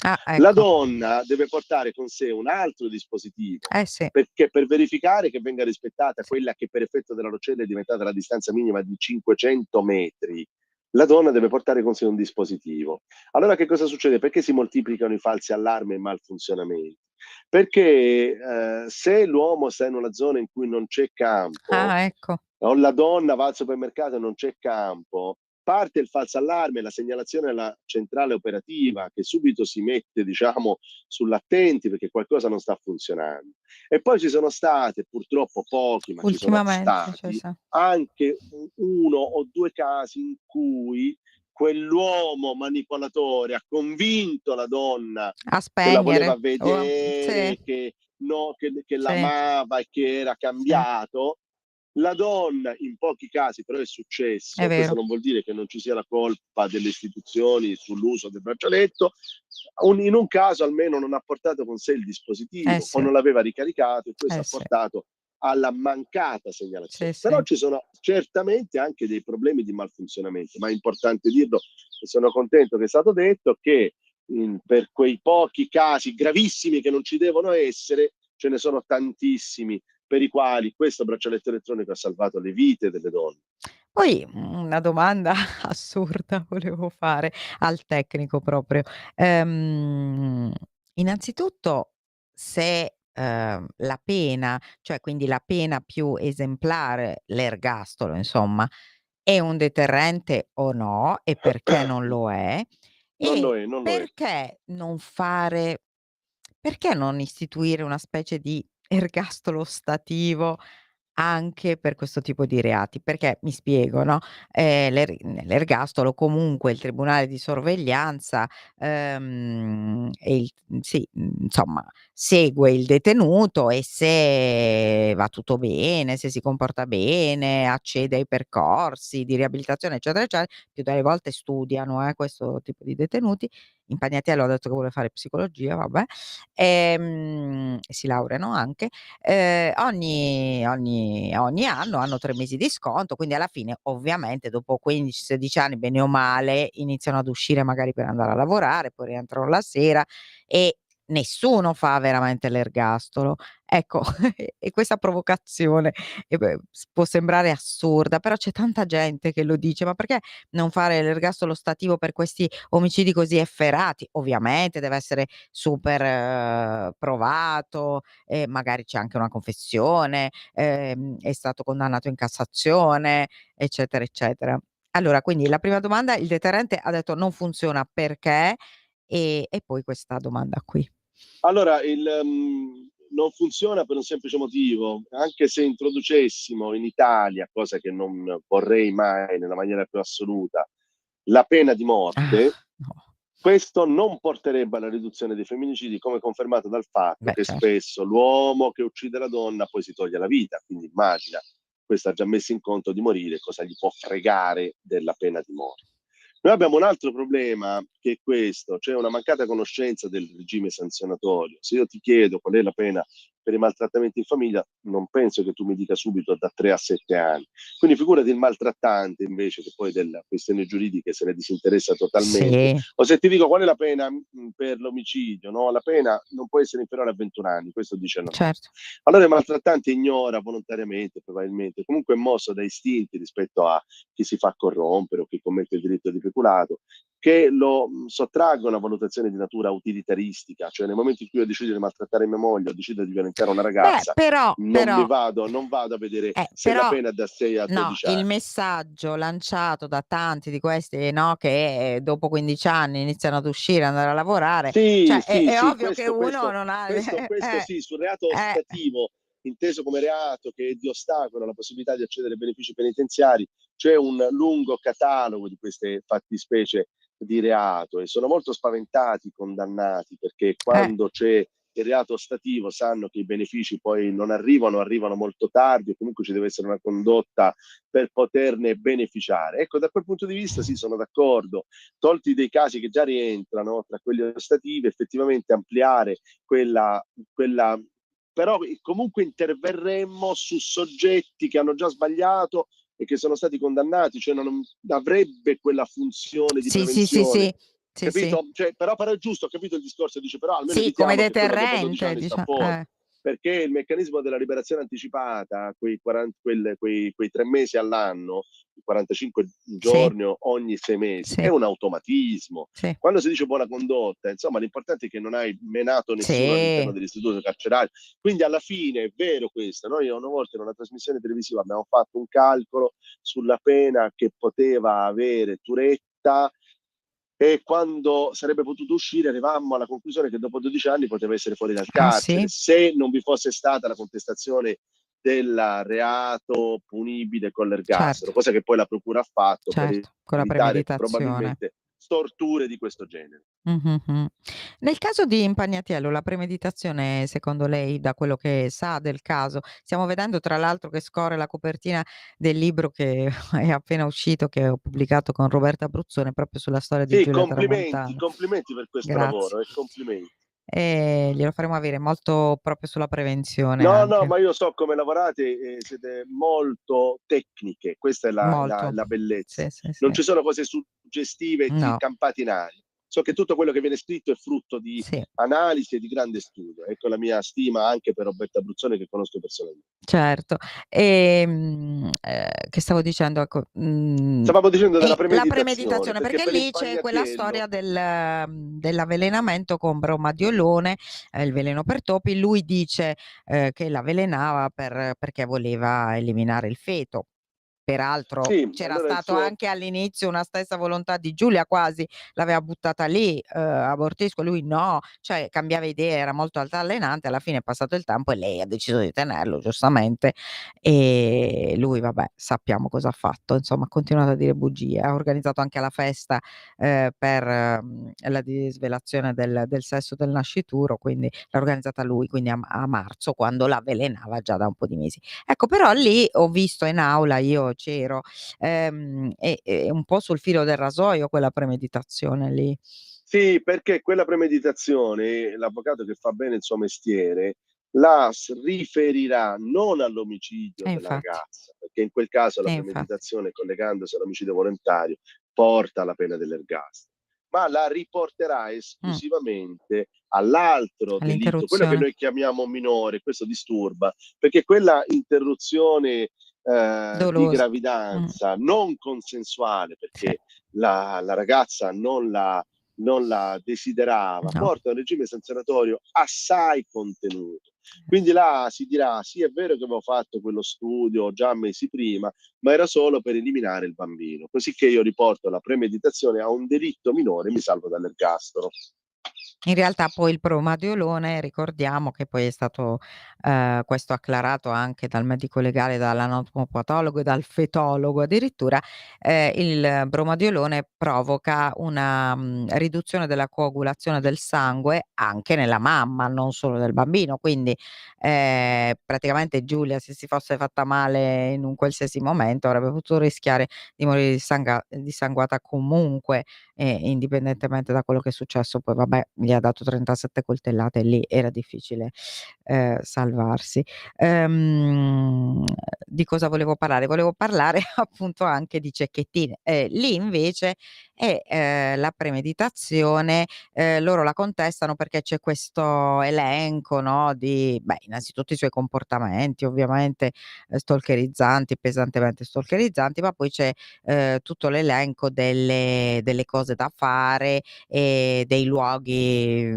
Ah, La ecco. donna deve portare con sé un altro dispositivo, Sì. perché per verificare che venga rispettata Sì. quella che per effetto della rocella è diventata la distanza minima di 500 metri, la donna deve portare con sé un dispositivo. Allora che cosa succede? Perché si moltiplicano i falsi allarmi e i malfunzionamenti? Perché se l'uomo sta in una zona in cui non c'è campo, Ah, ecco. o la donna va al supermercato e non c'è campo, parte il falso allarme, la segnalazione alla centrale operativa che subito si mette, diciamo, sull'attenti perché qualcosa non sta funzionando. E poi ci sono state, purtroppo pochi, ma ci sono Ultimamente, stati sì. anche uno o due casi in cui quell'uomo manipolatore ha convinto la donna A che la voleva spegnere. vedere, Sì, che sì, l'amava e che era sì, cambiato. La donna, in pochi casi, però è è successo, questo vero. non vuol dire che non ci sia la colpa delle istituzioni sull'uso del braccialetto, in un caso almeno non ha portato con sé il dispositivo o Sì, non l'aveva ricaricato e questo ha sì, portato alla mancata segnalazione. sì, Però sì. ci sono certamente anche dei problemi di malfunzionamento, ma è importante dirlo e sono contento che è stato detto che per quei pochi casi gravissimi che non ci devono essere, ce ne sono tantissimi per i quali questo braccialetto elettronico ha salvato le vite delle donne. Poi una domanda assurda volevo fare al tecnico proprio. Innanzitutto se, la pena, cioè quindi la pena più esemplare, l'ergastolo insomma, è un deterrente o no e perché non lo è? Non lo E è, non lo è. perché non istituire una specie di ergastolo ostativo anche per questo tipo di reati? Perché mi spiego, no, nell'ergastolo comunque il tribunale di sorveglianza, e insomma segue il detenuto e se va tutto bene, se si comporta bene, accede ai percorsi di riabilitazione, eccetera, eccetera, più delle volte studiano, questo tipo di detenuti. Impagnatiello ha detto che vuole fare psicologia, vabbè, e si laureano anche. Ogni anno hanno 3 mesi di sconto, quindi alla fine ovviamente dopo 15, 16 anni, bene o male, iniziano ad uscire magari per andare a lavorare, poi rientrano la sera e nessuno fa veramente l'ergastolo. Ecco, e questa provocazione, può sembrare assurda, però c'è tanta gente che lo dice: "Ma perché non fare l'ergastolo stativo per questi omicidi così efferati?" Ovviamente deve essere super provato, magari c'è anche una confessione, è stato condannato in Cassazione, eccetera, eccetera. Allora, quindi la prima domanda, il deterrente ha detto non funziona perché? E poi questa domanda qui. Allora, non funziona per un semplice motivo, anche se introducessimo in Italia, cosa che non vorrei mai nella maniera più assoluta, la pena di morte, Ah, no. questo non porterebbe alla riduzione dei femminicidi, come confermato dal fatto Beh, che certo. spesso l'uomo che uccide la donna poi si toglie la vita. Quindi immagina, questo ha già messo in conto di morire, cosa gli può fregare della pena di morte. Noi abbiamo un altro problema che è questo, cioè una mancata conoscenza del regime sanzionatorio. Se io ti chiedo qual è la pena per i maltrattamenti in famiglia, non penso che tu mi dica subito da 3 a 7 anni. Quindi figurati il maltrattante invece che poi della questione giuridica se ne disinteressa totalmente. Sì, O se ti dico qual è la pena per l'omicidio, no? La pena non può essere inferiore a 21 anni, questo dice la nostra. certo. Allora il maltrattante ignora volontariamente, probabilmente, comunque è mosso da istinti rispetto a chi si fa corrompere o chi commette il delitto di peculato, che lo sottraggono a valutazioni di natura utilitaristica, cioè nel momento in cui io decido di maltrattare mia moglie o decido di violentare una Beh, ragazza, però non vado a vedere se la però pena è da 6 a no, 12 il anni. messaggio lanciato da tanti di questi, no, che dopo 15 anni iniziano ad uscire, andare a lavorare, Sì, cioè sì, è sì, ovvio che uno non ha questo sì, sul reato eh, ostativo, inteso come reato che è di ostacolo alla possibilità di accedere ai benefici penitenziari, c'è un lungo catalogo di queste fattispecie di reato e sono molto spaventati i condannati, perché Eh, quando c'è il reato ostativo sanno che i benefici poi non arrivano, arrivano molto tardi, e comunque ci deve essere una condotta per poterne beneficiare. Ecco, da quel punto di vista sì, sono d'accordo. Tolti dei casi che già rientrano tra quelli ostativi, effettivamente ampliare quella però comunque interverremmo su soggetti che hanno già sbagliato e che sono stati condannati, cioè non avrebbe quella funzione di sì, sì, sì, prevenzione, sì, sì, sì, capito? Cioè, però è giusto, ho capito il discorso, dice però almeno sì, come evitiamo che quello dopo 12 deterrente, anni sta diciamo. fuori, perché il meccanismo della liberazione anticipata, quei 3 mesi all'anno, 45 Sì, giorni ogni 6 mesi, è sì, un automatismo. sì, Quando si dice buona condotta, insomma, l'importante è che non hai menato nessuno all'interno sì, dell'istituto carcerario. Quindi alla fine è vero questo. Noi una volta in una trasmissione televisiva abbiamo fatto un calcolo sulla pena che poteva avere Turetta e quando sarebbe potuto uscire arrivammo alla conclusione che dopo 12 anni poteva essere fuori dal ah carcere, sì, se non vi fosse stata la contestazione del reato punibile con l'ergastolo, certo, cosa che poi la procura ha fatto per certo, con la evitare premeditazione. probabilmente storture di questo genere. Mh-mh-mh. Nel caso di Impagnatiello, la premeditazione secondo lei, da quello che sa del caso, stiamo vedendo tra l'altro che scorre la copertina del libro che è appena uscito, che ho pubblicato con Roberta Abruzzone, proprio sulla storia di Sì, Giulia complimenti, Tramontano. complimenti per questo Grazie. lavoro, complimenti. Glielo faremo avere, molto proprio sulla prevenzione No, no, anche. ma io so come lavorate e siete molto tecniche, questa è Molto. la bellezza. Sì, sì, Non sì. ci sono cose suggestive No, campate in aria. So che tutto quello che viene scritto è frutto di sì. analisi e di grande studio. Ecco la mia stima anche per Roberta Abruzzone che conosco personalmente. Certo. Che stavo dicendo? Ecco, Stavamo dicendo della la premeditazione, premeditazione, perché perché per lì c'è quella Impagnatiello storia dell'avvelenamento con bromadiolone, il veleno per topi. Lui dice, che l'avvelenava perché voleva eliminare il feto. Peraltro sì, c'era allora il stato suo anche all'inizio una stessa volontà di Giulia quasi, l'aveva buttata lì, abortisco, lui no, cioè cambiava idea, era molto altalenante, alla fine è passato il tempo e lei ha deciso di tenerlo giustamente, e lui vabbè, sappiamo cosa ha fatto, insomma ha continuato a dire bugie, ha organizzato anche la festa, per, la disvelazione del sesso del nascituro, quindi l'ha organizzata lui, quindi a marzo, quando l'avvelenava già da un po' di mesi. Ecco, però lì ho visto in aula, io c'ero, è un po' sul filo del rasoio quella premeditazione lì. Sì, perché quella premeditazione, l'avvocato che fa bene il suo mestiere, la riferirà non all'omicidio della Infatti, ragazza, perché in quel caso la infatti. premeditazione, collegandosi all'omicidio volontario, porta alla pena dell'ergastolo, ma la riporterà Mh, esclusivamente all'altro delitto, quello che all'interruzione. noi chiamiamo minore, questo disturba, perché quella interruzione di Dolosa. gravidanza non consensuale, Sì, perché la ragazza non la desiderava, no. porta a un regime sanzionatorio assai contenuto. Quindi là si dirà: sì, è vero che avevo fatto quello studio già mesi prima, ma era solo per eliminare il bambino. Così che io riporto la premeditazione a un delitto minore e mi salvo dall'ergastolo. In realtà poi il bromadiolone, ricordiamo che poi è stato, questo acclarato anche dal medico legale, dall'anatomopatologo e dal fetologo addirittura, il bromadiolone provoca una, riduzione della coagulazione del sangue anche nella mamma, non solo del bambino. Quindi, praticamente Giulia, se si fosse fatta male in un qualsiasi momento, avrebbe potuto rischiare di morire dissanguata comunque, indipendentemente da quello che è successo. Poi vabbè, gli ha dato 37 coltellate e lì era difficile, salvarsi. Ehm, di cosa volevo parlare? Volevo parlare appunto anche di Cecchettin. Lì invece è, la premeditazione, loro la contestano perché c'è questo elenco, no, di innanzitutto i suoi comportamenti ovviamente, stalkerizzanti, pesantemente stalkerizzanti, ma poi c'è tutto l'elenco delle cose da fare e dei luoghi,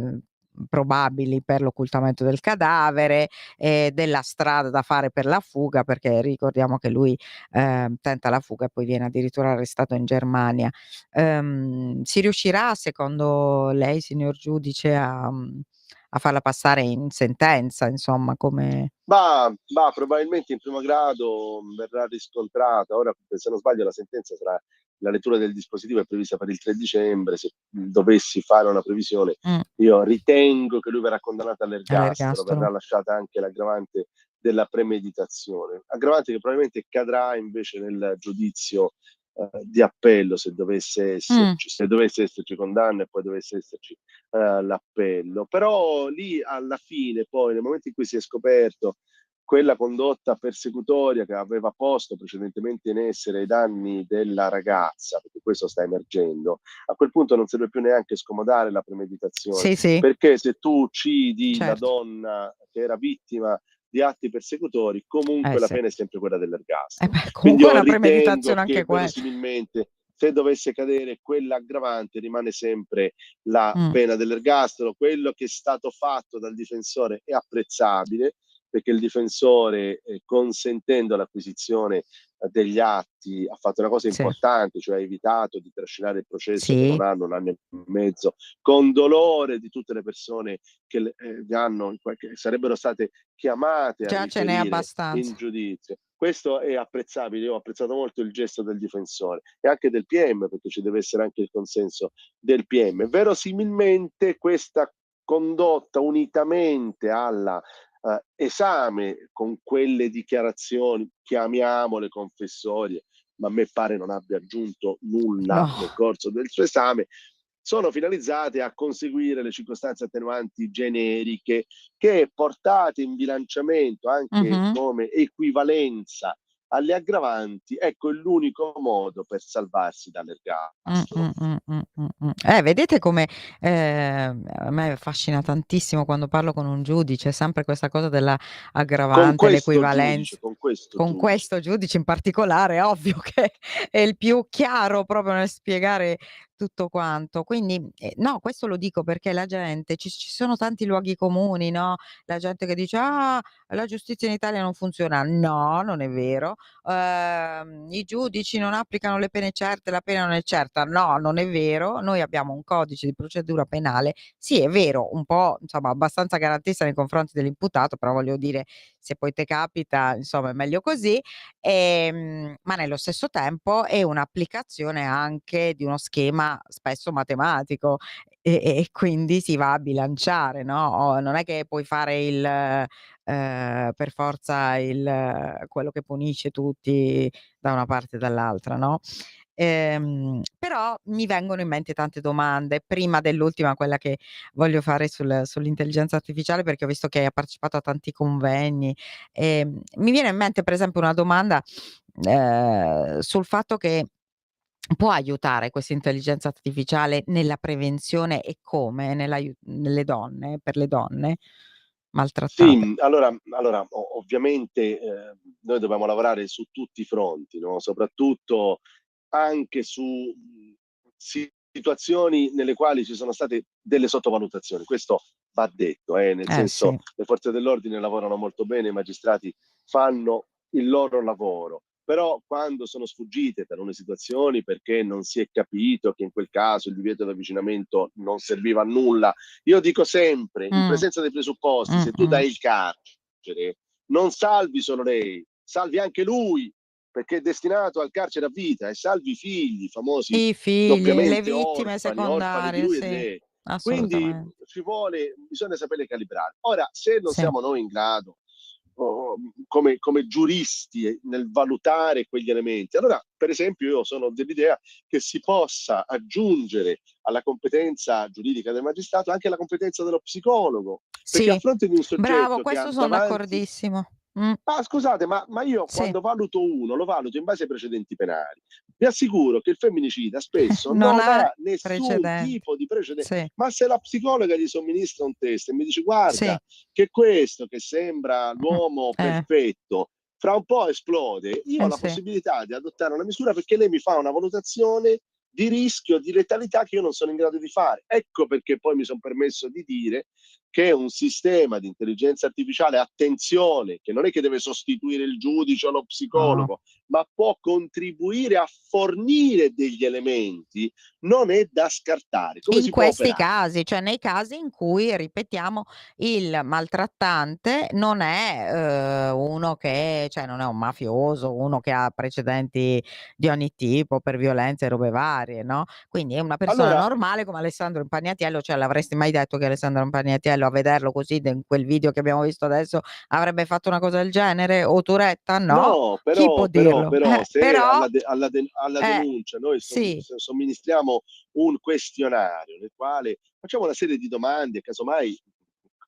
probabili per l'occultamento del cadavere, della strada da fare per la fuga, perché ricordiamo che lui, tenta la fuga e poi viene addirittura arrestato in Germania. Si riuscirà secondo lei, signor giudice, a a farla passare in sentenza, insomma, come... Ma probabilmente in primo grado verrà riscontrata. Ora, se non sbaglio, la sentenza sarà, la lettura del dispositivo è prevista per il 3 dicembre. Se dovessi fare una previsione, io ritengo che lui verrà condannato all'ergastolo, verrà lasciata anche l'aggravante della premeditazione, aggravante che probabilmente cadrà invece nel giudizio di appello, se dovesse esserci condanna e poi dovesse esserci l'appello. Però lì alla fine, poi nel momento in cui si è scoperto quella condotta persecutoria che aveva posto precedentemente in essere ai danni della ragazza, perché questo sta emergendo, a quel punto non serve più neanche scomodare la premeditazione, perché se tu uccidi la donna che era vittima di atti persecutori, comunque la pena è sempre quella dell'ergastolo. Quindi io ritengo che verosimilmente, se dovesse cadere quell'aggravante, rimane sempre la pena dell'ergastolo. Quello che è stato fatto dal difensore è apprezzabile, perché il difensore, consentendo l'acquisizione degli atti, ha fatto una cosa importante, cioè ha evitato di trascinare il processo per un anno e mezzo, con dolore di tutte le persone che sarebbero state chiamate a riferire in giudizio. Questo è apprezzabile. Io ho apprezzato molto il gesto del difensore e anche del PM, perché ci deve essere anche il consenso del PM. Verosimilmente questa condotta, unitamente alla esame con quelle dichiarazioni, chiamiamole confessorie, ma a me pare non abbia aggiunto nulla nel corso del suo esame, sono finalizzate a conseguire le circostanze attenuanti generiche che, portate in bilanciamento anche come equivalenza alle aggravanti, ecco, è l'unico modo per salvarsi dall'ergastolo. Vedete come a me affascina tantissimo quando parlo con un giudice, sempre questa cosa dell'aggravante, l'equivalenza. Con questo giudice in particolare, è ovvio che è il più chiaro proprio nel spiegare tutto quanto. Quindi, no, questo lo dico perché la gente, ci sono tanti luoghi comuni, no? La gente che dice: "Ah, la giustizia in Italia non funziona". No, non è vero. I giudici non applicano le pene certe, la pena non è certa. No, non è vero. Noi abbiamo un codice di procedura penale, sì è vero, un po' insomma abbastanza garantista nei confronti dell'imputato, però voglio dire, se poi te capita, insomma è meglio così, ma nello stesso tempo è un'applicazione anche di uno schema spesso matematico e quindi si va a bilanciare, no, non è che puoi fare per forza quello che punisce tutti da una parte e dall'altra, no? Però mi vengono in mente tante domande. Prima dell'ultima, quella che voglio fare sull'intelligenza artificiale, perché ho visto che hai partecipato a tanti convegni, mi viene in mente per esempio una domanda, sul fatto che può aiutare questa intelligenza artificiale nella prevenzione e come? Nelle donne, per le donne maltrattate? Sì, allora ovviamente noi dobbiamo lavorare su tutti i fronti, no? Soprattutto anche su situazioni nelle quali ci sono state delle sottovalutazioni. Questo va detto, nel senso, le forze dell'ordine lavorano molto bene, i magistrati fanno il loro lavoro, però quando sono sfuggite talune situazioni perché non si è capito che in quel caso il divieto di avvicinamento non serviva a nulla, io dico sempre, in presenza dei presupposti, se tu dai il carcere, non salvi solo lei, salvi anche lui, perché è destinato al carcere a vita, e salvi i figli, famosi I figli, le doppiamente vittime orfani di secondarie, lui e sì, lei. Quindi assolutamente. bisogna saperle calibrare. Ora, se non siamo noi in grado, come giuristi, nel valutare quegli elementi, allora, per esempio, io sono dell'idea che si possa aggiungere alla competenza giuridica del magistrato anche la competenza dello psicologo, perché a fronte di un Bravo, soggetto che questo ha son davanti... d'accordissimo. Scusate, ma io quando valuto uno, lo valuto in base ai precedenti penali. Vi assicuro che il femminicida spesso Non non ha ha nessun precedenti. tipo di precedente. Sì, Ma se la psicologa gli somministra un test e mi dice: guarda, che questo che sembra l'uomo perfetto, fra un po' esplode, io ho la possibilità di adottare una misura, perché lei mi fa una valutazione di rischio, di letalità che io non sono in grado di fare. Ecco perché poi mi sono permesso di dire che un sistema di intelligenza artificiale, attenzione, che non è che deve sostituire il giudice o lo psicologo, ma può contribuire a fornire degli elementi, non è da scartare. Come In si può questi operare? casi, cioè nei casi in cui, ripetiamo, il maltrattante non è uno che, cioè non è un mafioso, uno che ha precedenti di ogni tipo per violenze e robe varie, no? Quindi è una persona Allora, normale come Alessandro Impagnatiello, cioè l'avresti mai detto che Alessandro Impagnatiello, a vederlo così in quel video che abbiamo visto adesso, avrebbe fatto una cosa del genere? O Turetta? No. no, Chi può dirlo? però se Però, alla eh, denuncia noi sì, somministriamo un questionario nel quale facciamo una serie di domande, casomai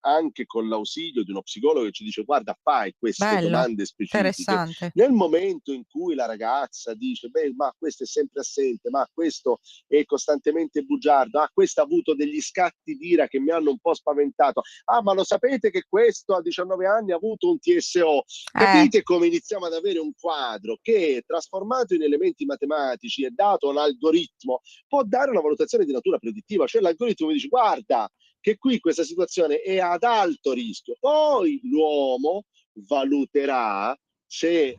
anche con l'ausilio di uno psicologo che ci dice guarda, fai queste bello, domande specifiche. interessante. Nel momento in cui la ragazza dice beh, ma questo è sempre assente, ma questo è costantemente bugiardo, ah, questo ha avuto degli scatti d'ira che mi hanno un po' spaventato, ah, ma lo sapete che questo a 19 anni ha avuto un TSO? Eh, Capite come iniziamo ad avere un quadro che, trasformato in elementi matematici e dato un algoritmo, può dare una valutazione di natura predittiva, cioè l'algoritmo mi dice guarda che qui questa situazione è ad alto rischio, poi l'uomo valuterà se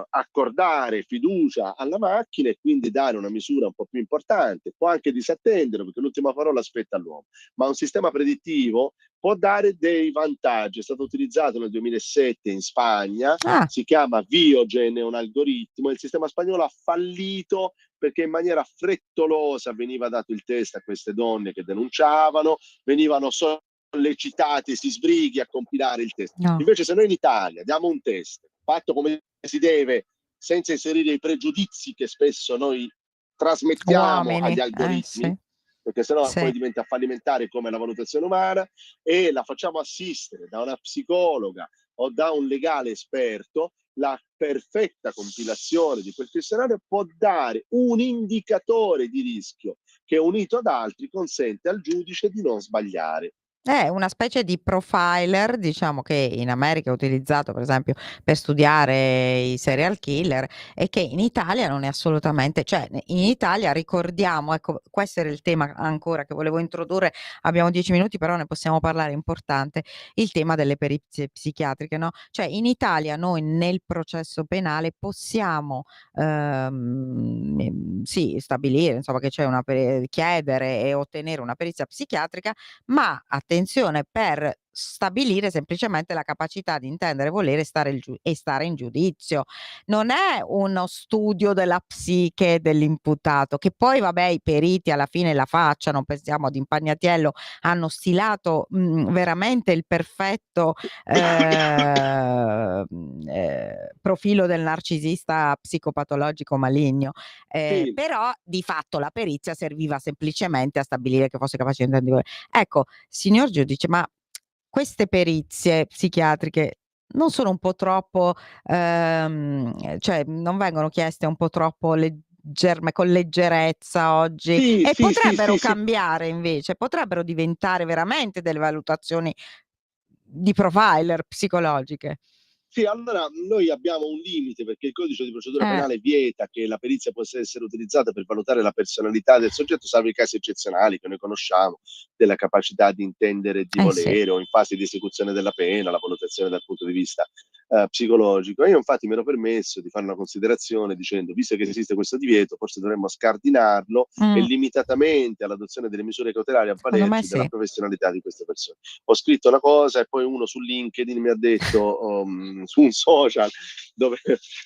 accordare fiducia alla macchina e quindi dare una misura un po' più importante, può anche disattendere perché l'ultima parola spetta all'uomo, ma un sistema predittivo può dare dei vantaggi. È stato utilizzato nel 2007 in Spagna, ah, si chiama Viogen, è un algoritmo, il sistema spagnolo ha fallito perché in maniera frettolosa veniva dato il test a queste donne che denunciavano, venivano sollecitati, si sbrighi a compilare il test. no. Invece se noi in Italia diamo un test fatto come si deve, senza inserire i pregiudizi che spesso noi trasmettiamo agli Uomini, algoritmi, sì, perché sennò sì. poi diventa fallimentare come la valutazione umana, e la facciamo assistere da una psicologa o da un legale esperto, la perfetta compilazione di quel questionario può dare un indicatore di rischio che, unito ad altri, consente al giudice di non sbagliare. È una specie di profiler, diciamo, che in America è utilizzato per esempio per studiare i serial killer e che in Italia non è assolutamente, cioè in Italia ricordiamo, ecco, questo era il tema ancora che volevo introdurre, abbiamo 10 minuti però ne possiamo parlare, importante, il tema delle perizie psichiatriche, no? Cioè in Italia noi nel processo penale possiamo sì, stabilire, insomma, che c'è chiedere e ottenere una perizia psichiatrica, ma attenzione, per stabilire semplicemente la capacità di intendere, volere e stare in giudizio. Non è uno studio della psiche dell'imputato, che poi vabbè i periti alla fine la facciano, pensiamo ad Impagnatiello, hanno stilato veramente il perfetto profilo del narcisista psicopatologico maligno, Sì, però di fatto la perizia serviva semplicemente a stabilire che fosse capace di intendere. Ecco, signor giudice, ma queste perizie psichiatriche non sono un po' troppo, cioè non vengono chieste un po' troppo con leggerezza oggi sì, e sì, sì, potrebbero sì, sì. cambiare invece, potrebbero diventare veramente delle valutazioni di profiler psicologiche. Sì, allora noi abbiamo un limite perché il codice di procedura Eh, penale vieta che la perizia possa essere utilizzata per valutare la personalità del soggetto, salvo i casi eccezionali che noi conosciamo, della capacità di intendere e di eh sì, volere o in fase di esecuzione della pena, la valutazione dal punto di vista psicologico. Io infatti mi ero permesso di fare una considerazione dicendo, visto che esiste questo divieto, forse dovremmo scardinarlo e mm, limitatamente all'adozione delle misure cautelari secondo me avvalerci della sì. professionalità di queste persone. Ho scritto una cosa e poi uno su LinkedIn mi ha detto su un social dove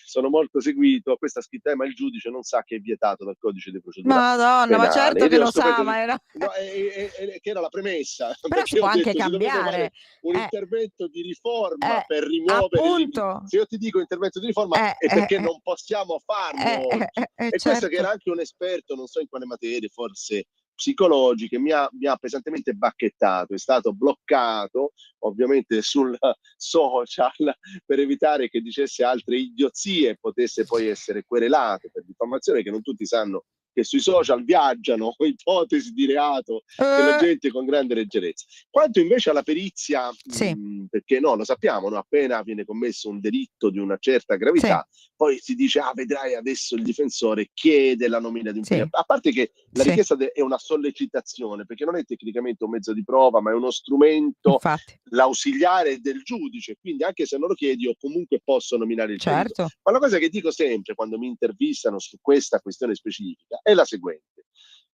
sono molto seguito, questa scritta ma il giudice non sa che è vietato dal codice di procedura Madonna, ma penale. certo Ed che io ho lo scoperto sa, ma era... no, che era la premessa, Però si perché può ho anche detto si dovrebbe fare cambiare. un intervento di riforma Eh, per rimuovere il limite. appunto. Se io ti dico intervento di riforma Eh, è eh, perché eh, non possiamo farlo oggi. E questo che certo. era anche un esperto, non so in quale materia, forse psicologiche, mi ha pesantemente bacchettato, è stato bloccato ovviamente sul social per evitare che dicesse altre idiozie e potesse poi essere querelato per diffamazione, che non tutti sanno che sui social viaggiano ipotesi di reato che la gente con grande leggerezza. Quanto invece alla perizia, Sì, perché no, lo sappiamo, no? Appena viene commesso un delitto di una certa sì, gravità, poi si dice, vedrai, adesso il difensore chiede la nomina di un sì, perito. A parte che la sì, richiesta è una sollecitazione, perché non è tecnicamente un mezzo di prova, ma è uno strumento, infatti, l'ausiliare del giudice, quindi anche se non lo chiedi, io comunque posso nominare il perito. certo, Ma la cosa che dico sempre quando mi intervistano su questa questione specifica è la seguente: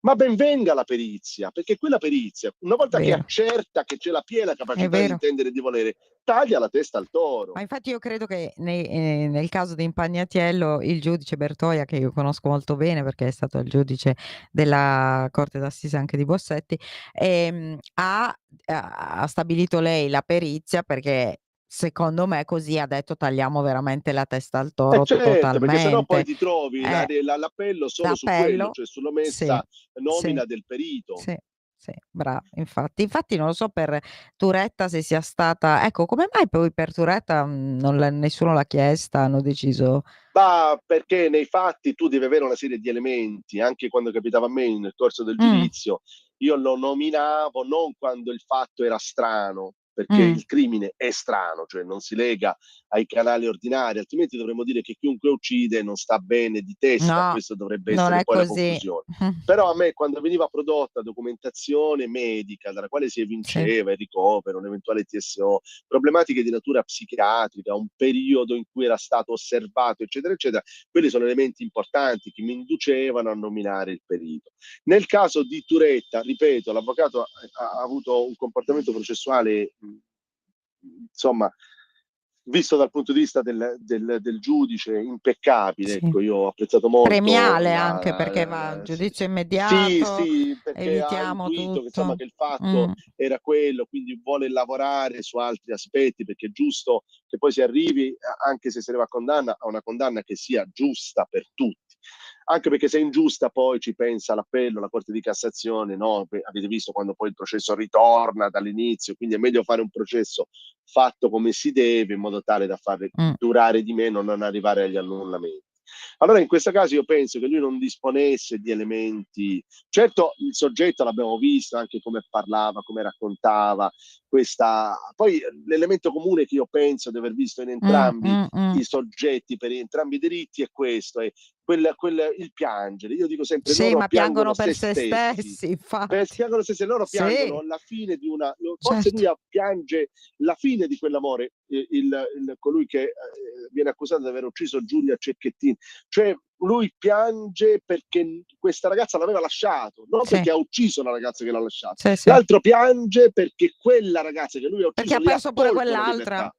ma ben venga la perizia, perché quella perizia, una volta che vero, accerta che c'è la piena è capacità di vero. intendere e di volere, taglia la testa al toro. Ma infatti io credo che nel caso di Impagnatiello il giudice Bertoia, che io conosco molto bene perché è stato il giudice della corte d'assise anche di Bossetti, ha stabilito lei la perizia perché secondo me così ha detto tagliamo veramente la testa al toro Certo, perché sennò poi totalmente. ti trovi Eh, l'appello solo su quello, l'appello, cioè sì, sull'omessa sì. nomina del perito. Sì, sì, infatti. Infatti non lo so per Turetta se sia stata ecco, come mai poi per Turetta, non nessuno l'ha chiesta, hanno deciso Ma perché nei fatti tu devi avere una serie di elementi, anche quando capitava a me nel corso del mh, giudizio, io lo nominavo non quando il fatto era strano, perché mh, il crimine è strano, cioè non si lega ai canali ordinari, altrimenti dovremmo dire che chiunque uccide non sta bene di testa, no, questo dovrebbe non essere è poi la così. conclusione. Però a me quando veniva prodotta documentazione medica dalla quale si Sì, evinceva il ricovero, un eventuale TSO, problematiche di natura psichiatrica, un periodo in cui era stato osservato, eccetera, eccetera, quelli sono elementi importanti che mi inducevano a nominare il perito. Nel caso di Turetta, ripeto, l'avvocato ha avuto un comportamento processuale, insomma, visto dal punto di vista del giudice, impeccabile. sì. Ecco, io ho apprezzato molto Premiale anche perché va a sì, giudizio sì, immediato, sì, perché ha evitiamo intuito che, insomma, tutto. che il fatto Mh, era quello, quindi vuole lavorare su altri aspetti, perché è giusto che poi si arrivi, anche se si arriva a condanna, a una condanna che sia giusta per tutti. Anche perché se è ingiusta poi ci pensa l'appello, la Corte di Cassazione, no? Avete visto quando poi il processo ritorna dall'inizio, quindi è meglio fare un processo fatto come si deve in modo tale da far mh, durare di meno, non arrivare agli annullamenti. Allora in questo caso io penso che lui non disponesse di elementi, certo il soggetto l'abbiamo visto anche come parlava, come raccontava, poi l'elemento comune che io penso di aver visto in entrambi mh. i soggetti per entrambi i delitti è questo, è il piangere. Io dico sempre, Sì, loro ma piangono piangono per se se stessi, stessi, infatti. piangono se stessi, loro Sì, piangono la fine di una, forse certo. lui piange la fine di quell'amore, colui che viene accusato di aver ucciso Giulia Cecchettin, cioè lui piange perché questa ragazza l'aveva lasciato, non Sì, perché ha ucciso la ragazza che l'ha lasciato. sì, sì. L'altro piange perché quella ragazza che lui ha Perché ucciso ha gli ha perso pure tolto la quell'altra. libertà,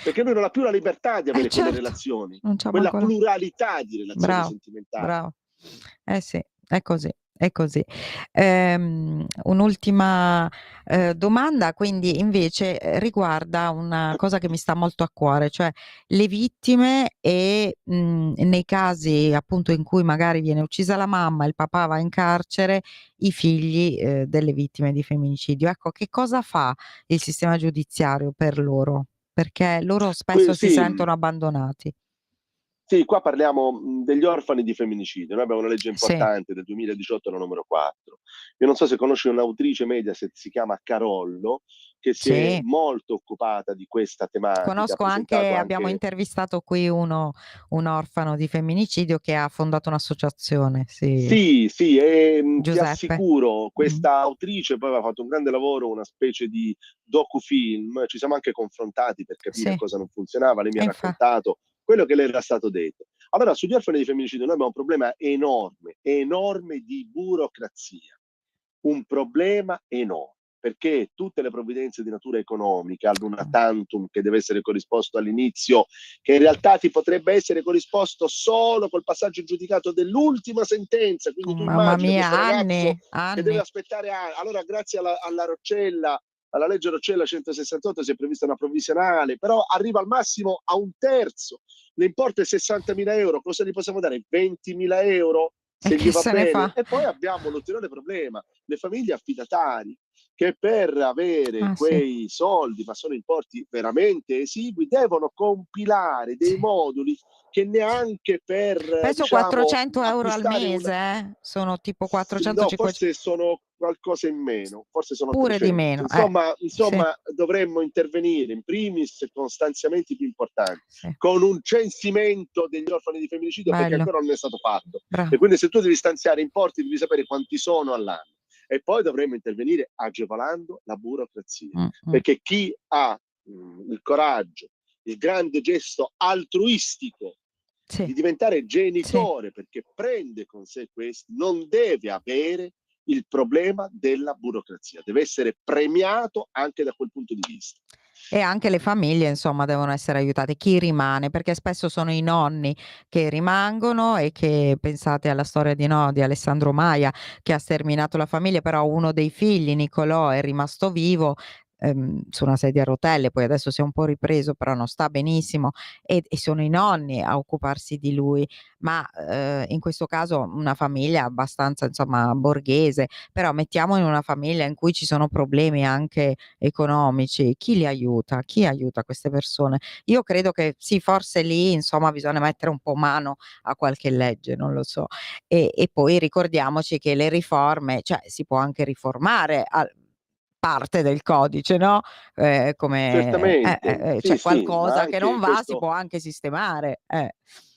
perché lui non ha più la libertà di avere quelle Certo, relazioni, non c'ha quella manco la pluralità di relazioni bravo, sentimentali. bravo. Eh sì, è così, è così. Un'ultima, domanda quindi invece, riguarda una cosa che mi sta molto a cuore, cioè le vittime e, nei casi appunto in cui magari viene uccisa la mamma, il papà va in carcere, i figli, delle vittime di femminicidio. Ecco, che cosa fa il sistema giudiziario per loro? Perché loro spesso si Sì, sentono abbandonati. sì, qua parliamo degli orfani di femminicidio. Noi abbiamo una legge Sì, importante del 2018, la numero 4. Io non so se conosci un'autrice Mediaset, si chiama Carollo, che si è sì. molto occupata di questa tematica, ha Conosco presentato anche abbiamo anche. intervistato qui un orfano di femminicidio che ha fondato un'associazione, sì, Sì, sì, e ti Giuseppe. assicuro, Mh. questa autrice poi aveva fatto un grande lavoro, una specie di docufilm, ci siamo anche confrontati per capire Sì, cosa non funzionava, lei mi e ha raccontato quello che le era stato detto. Allora, sugli orfani di femminicidio noi abbiamo un problema enorme, enorme di burocrazia, un problema enorme, perché tutte le provvidenze di natura economica, l'una tantum che deve essere corrisposto all'inizio, che in realtà ti potrebbe essere corrisposto solo col passaggio in giudicato dell'ultima sentenza, quindi tu Mamma immagina mia, questo ragazzo anni, che deve anni. aspettare allora grazie alla Roccella, alla legge Roccella 168 si è prevista una provvisionale, però arriva al massimo a un terzo, l'importo è 60.000 euro, cosa gli possiamo dare? 20.000 euro? E Se gli che va se ne bene, fa? e poi abbiamo l'ulteriore problema, le famiglie affidatari. che per avere Ah, sì, quei soldi, ma sono importi veramente esigui, devono compilare dei sì. moduli che neanche per, Penso diciamo, 400 euro al acquistare un... mese, sono tipo 400, No, 500, forse sono qualcosa in meno, forse sono pure di 300. meno. Sì, Insomma, dovremmo intervenire in primis con stanziamenti più importanti, sì, con un censimento degli orfani di femminicidio, perché bello, ancora non è stato fatto. E bravo. quindi se tu devi stanziare importi, devi sapere quanti sono all'anno. E poi dovremmo intervenire agevolando la burocrazia, Mh. perché chi ha il coraggio, il grande gesto altruistico Sì, di diventare sì. genitore perché prende con sé questo, non deve avere il problema della burocrazia, deve essere premiato anche da quel punto di vista. E anche le famiglie insomma devono essere aiutate, chi rimane, perché spesso sono i nonni che rimangono e che pensate alla storia di Alessandro Maia che ha sterminato la famiglia, però uno dei figli, Nicolò, è rimasto vivo, su una sedia a rotelle, poi adesso si è un po' ripreso, però non sta benissimo e sono i nonni a occuparsi di lui. Ma, in questo caso una famiglia abbastanza insomma borghese, però mettiamo in una famiglia in cui ci sono problemi anche economici, chi li aiuta? Chi aiuta queste persone? Io credo che sì, forse lì insomma bisogna mettere un po' mano a qualche legge, non lo so. E poi ricordiamoci che le riforme cioè si può anche riformare al parte del codice, no, come Certamente, sì, cioè sì, ma qualcosa che non anche va si questo può anche sistemare.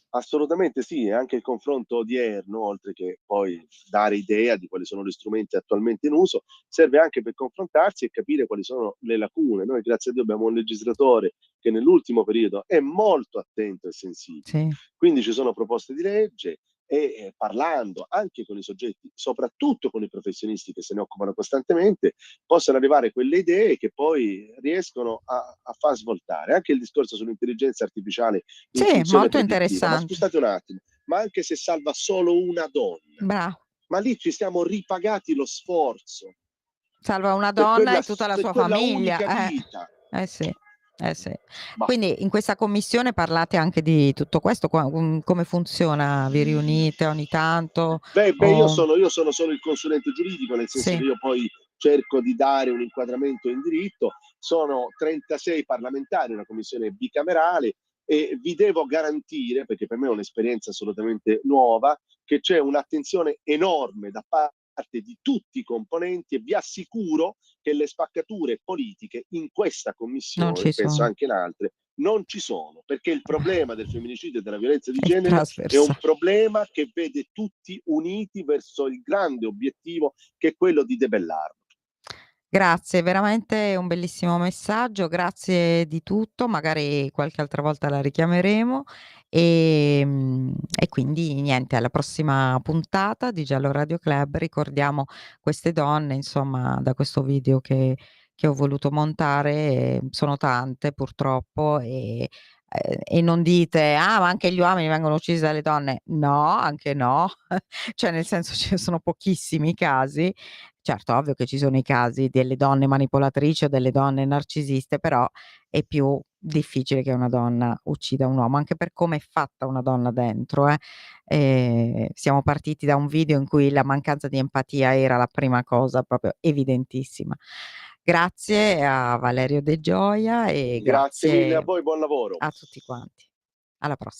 assolutamente sì, e anche il confronto odierno, oltre che poi dare idea di quali sono gli strumenti attualmente in uso, serve anche per confrontarsi e capire quali sono le lacune. Noi, grazie a Dio, abbiamo un legislatore che nell'ultimo periodo è molto attento e sensibile. Sì, Quindi ci sono proposte di legge e parlando anche con i soggetti, soprattutto con i professionisti che se ne occupano costantemente, possono arrivare quelle idee che poi riescono a far svoltare. Anche il discorso sull'intelligenza artificiale in sì, funzione molto predittiva. Ma interessante. scusate un attimo, ma anche se salva solo una donna, Bra ma lì ci siamo ripagati lo sforzo Salva una donna e tutta la per sua quella famiglia, unica eh. vita. Eh sì, eh sì. Bah. Quindi in questa commissione parlate anche di tutto questo? Come funziona? Vi riunite ogni tanto Beh, o io sono solo il consulente giuridico, nel senso sì, che io poi cerco di dare un inquadramento in diritto. Sono 36 parlamentari, una commissione bicamerale, e vi devo garantire, perché per me è un'esperienza assolutamente nuova, che c'è un'attenzione enorme da parte di tutti i componenti e vi assicuro che le spaccature politiche in questa non commissione, ci e penso sono. anche in altre, non ci sono, perché il problema del femminicidio e della violenza di È genere è un trasversale. problema che vede tutti uniti verso il grande obiettivo che è quello di debellarlo. Grazie, veramente un bellissimo messaggio, grazie di tutto, magari qualche altra volta la richiameremo, e quindi niente, alla prossima puntata di Giallo Radio Club. Ricordiamo queste donne, insomma, da questo video che ho voluto montare, sono tante purtroppo e non dite: "Ah, ma anche gli uomini vengono uccisi dalle donne." No, anche no, cioè nel senso ce ne sono pochissimi casi. Certo, ovvio che ci sono i casi delle donne manipolatrici o delle donne narcisiste, però è più difficile che una donna uccida un uomo, anche per come è fatta una donna dentro, eh. Siamo partiti da un video in cui la mancanza di empatia era la prima cosa proprio evidentissima. Grazie a Valerio De Gioia e Grazie mille a grazie voi, buon lavoro. a tutti quanti. Alla prossima.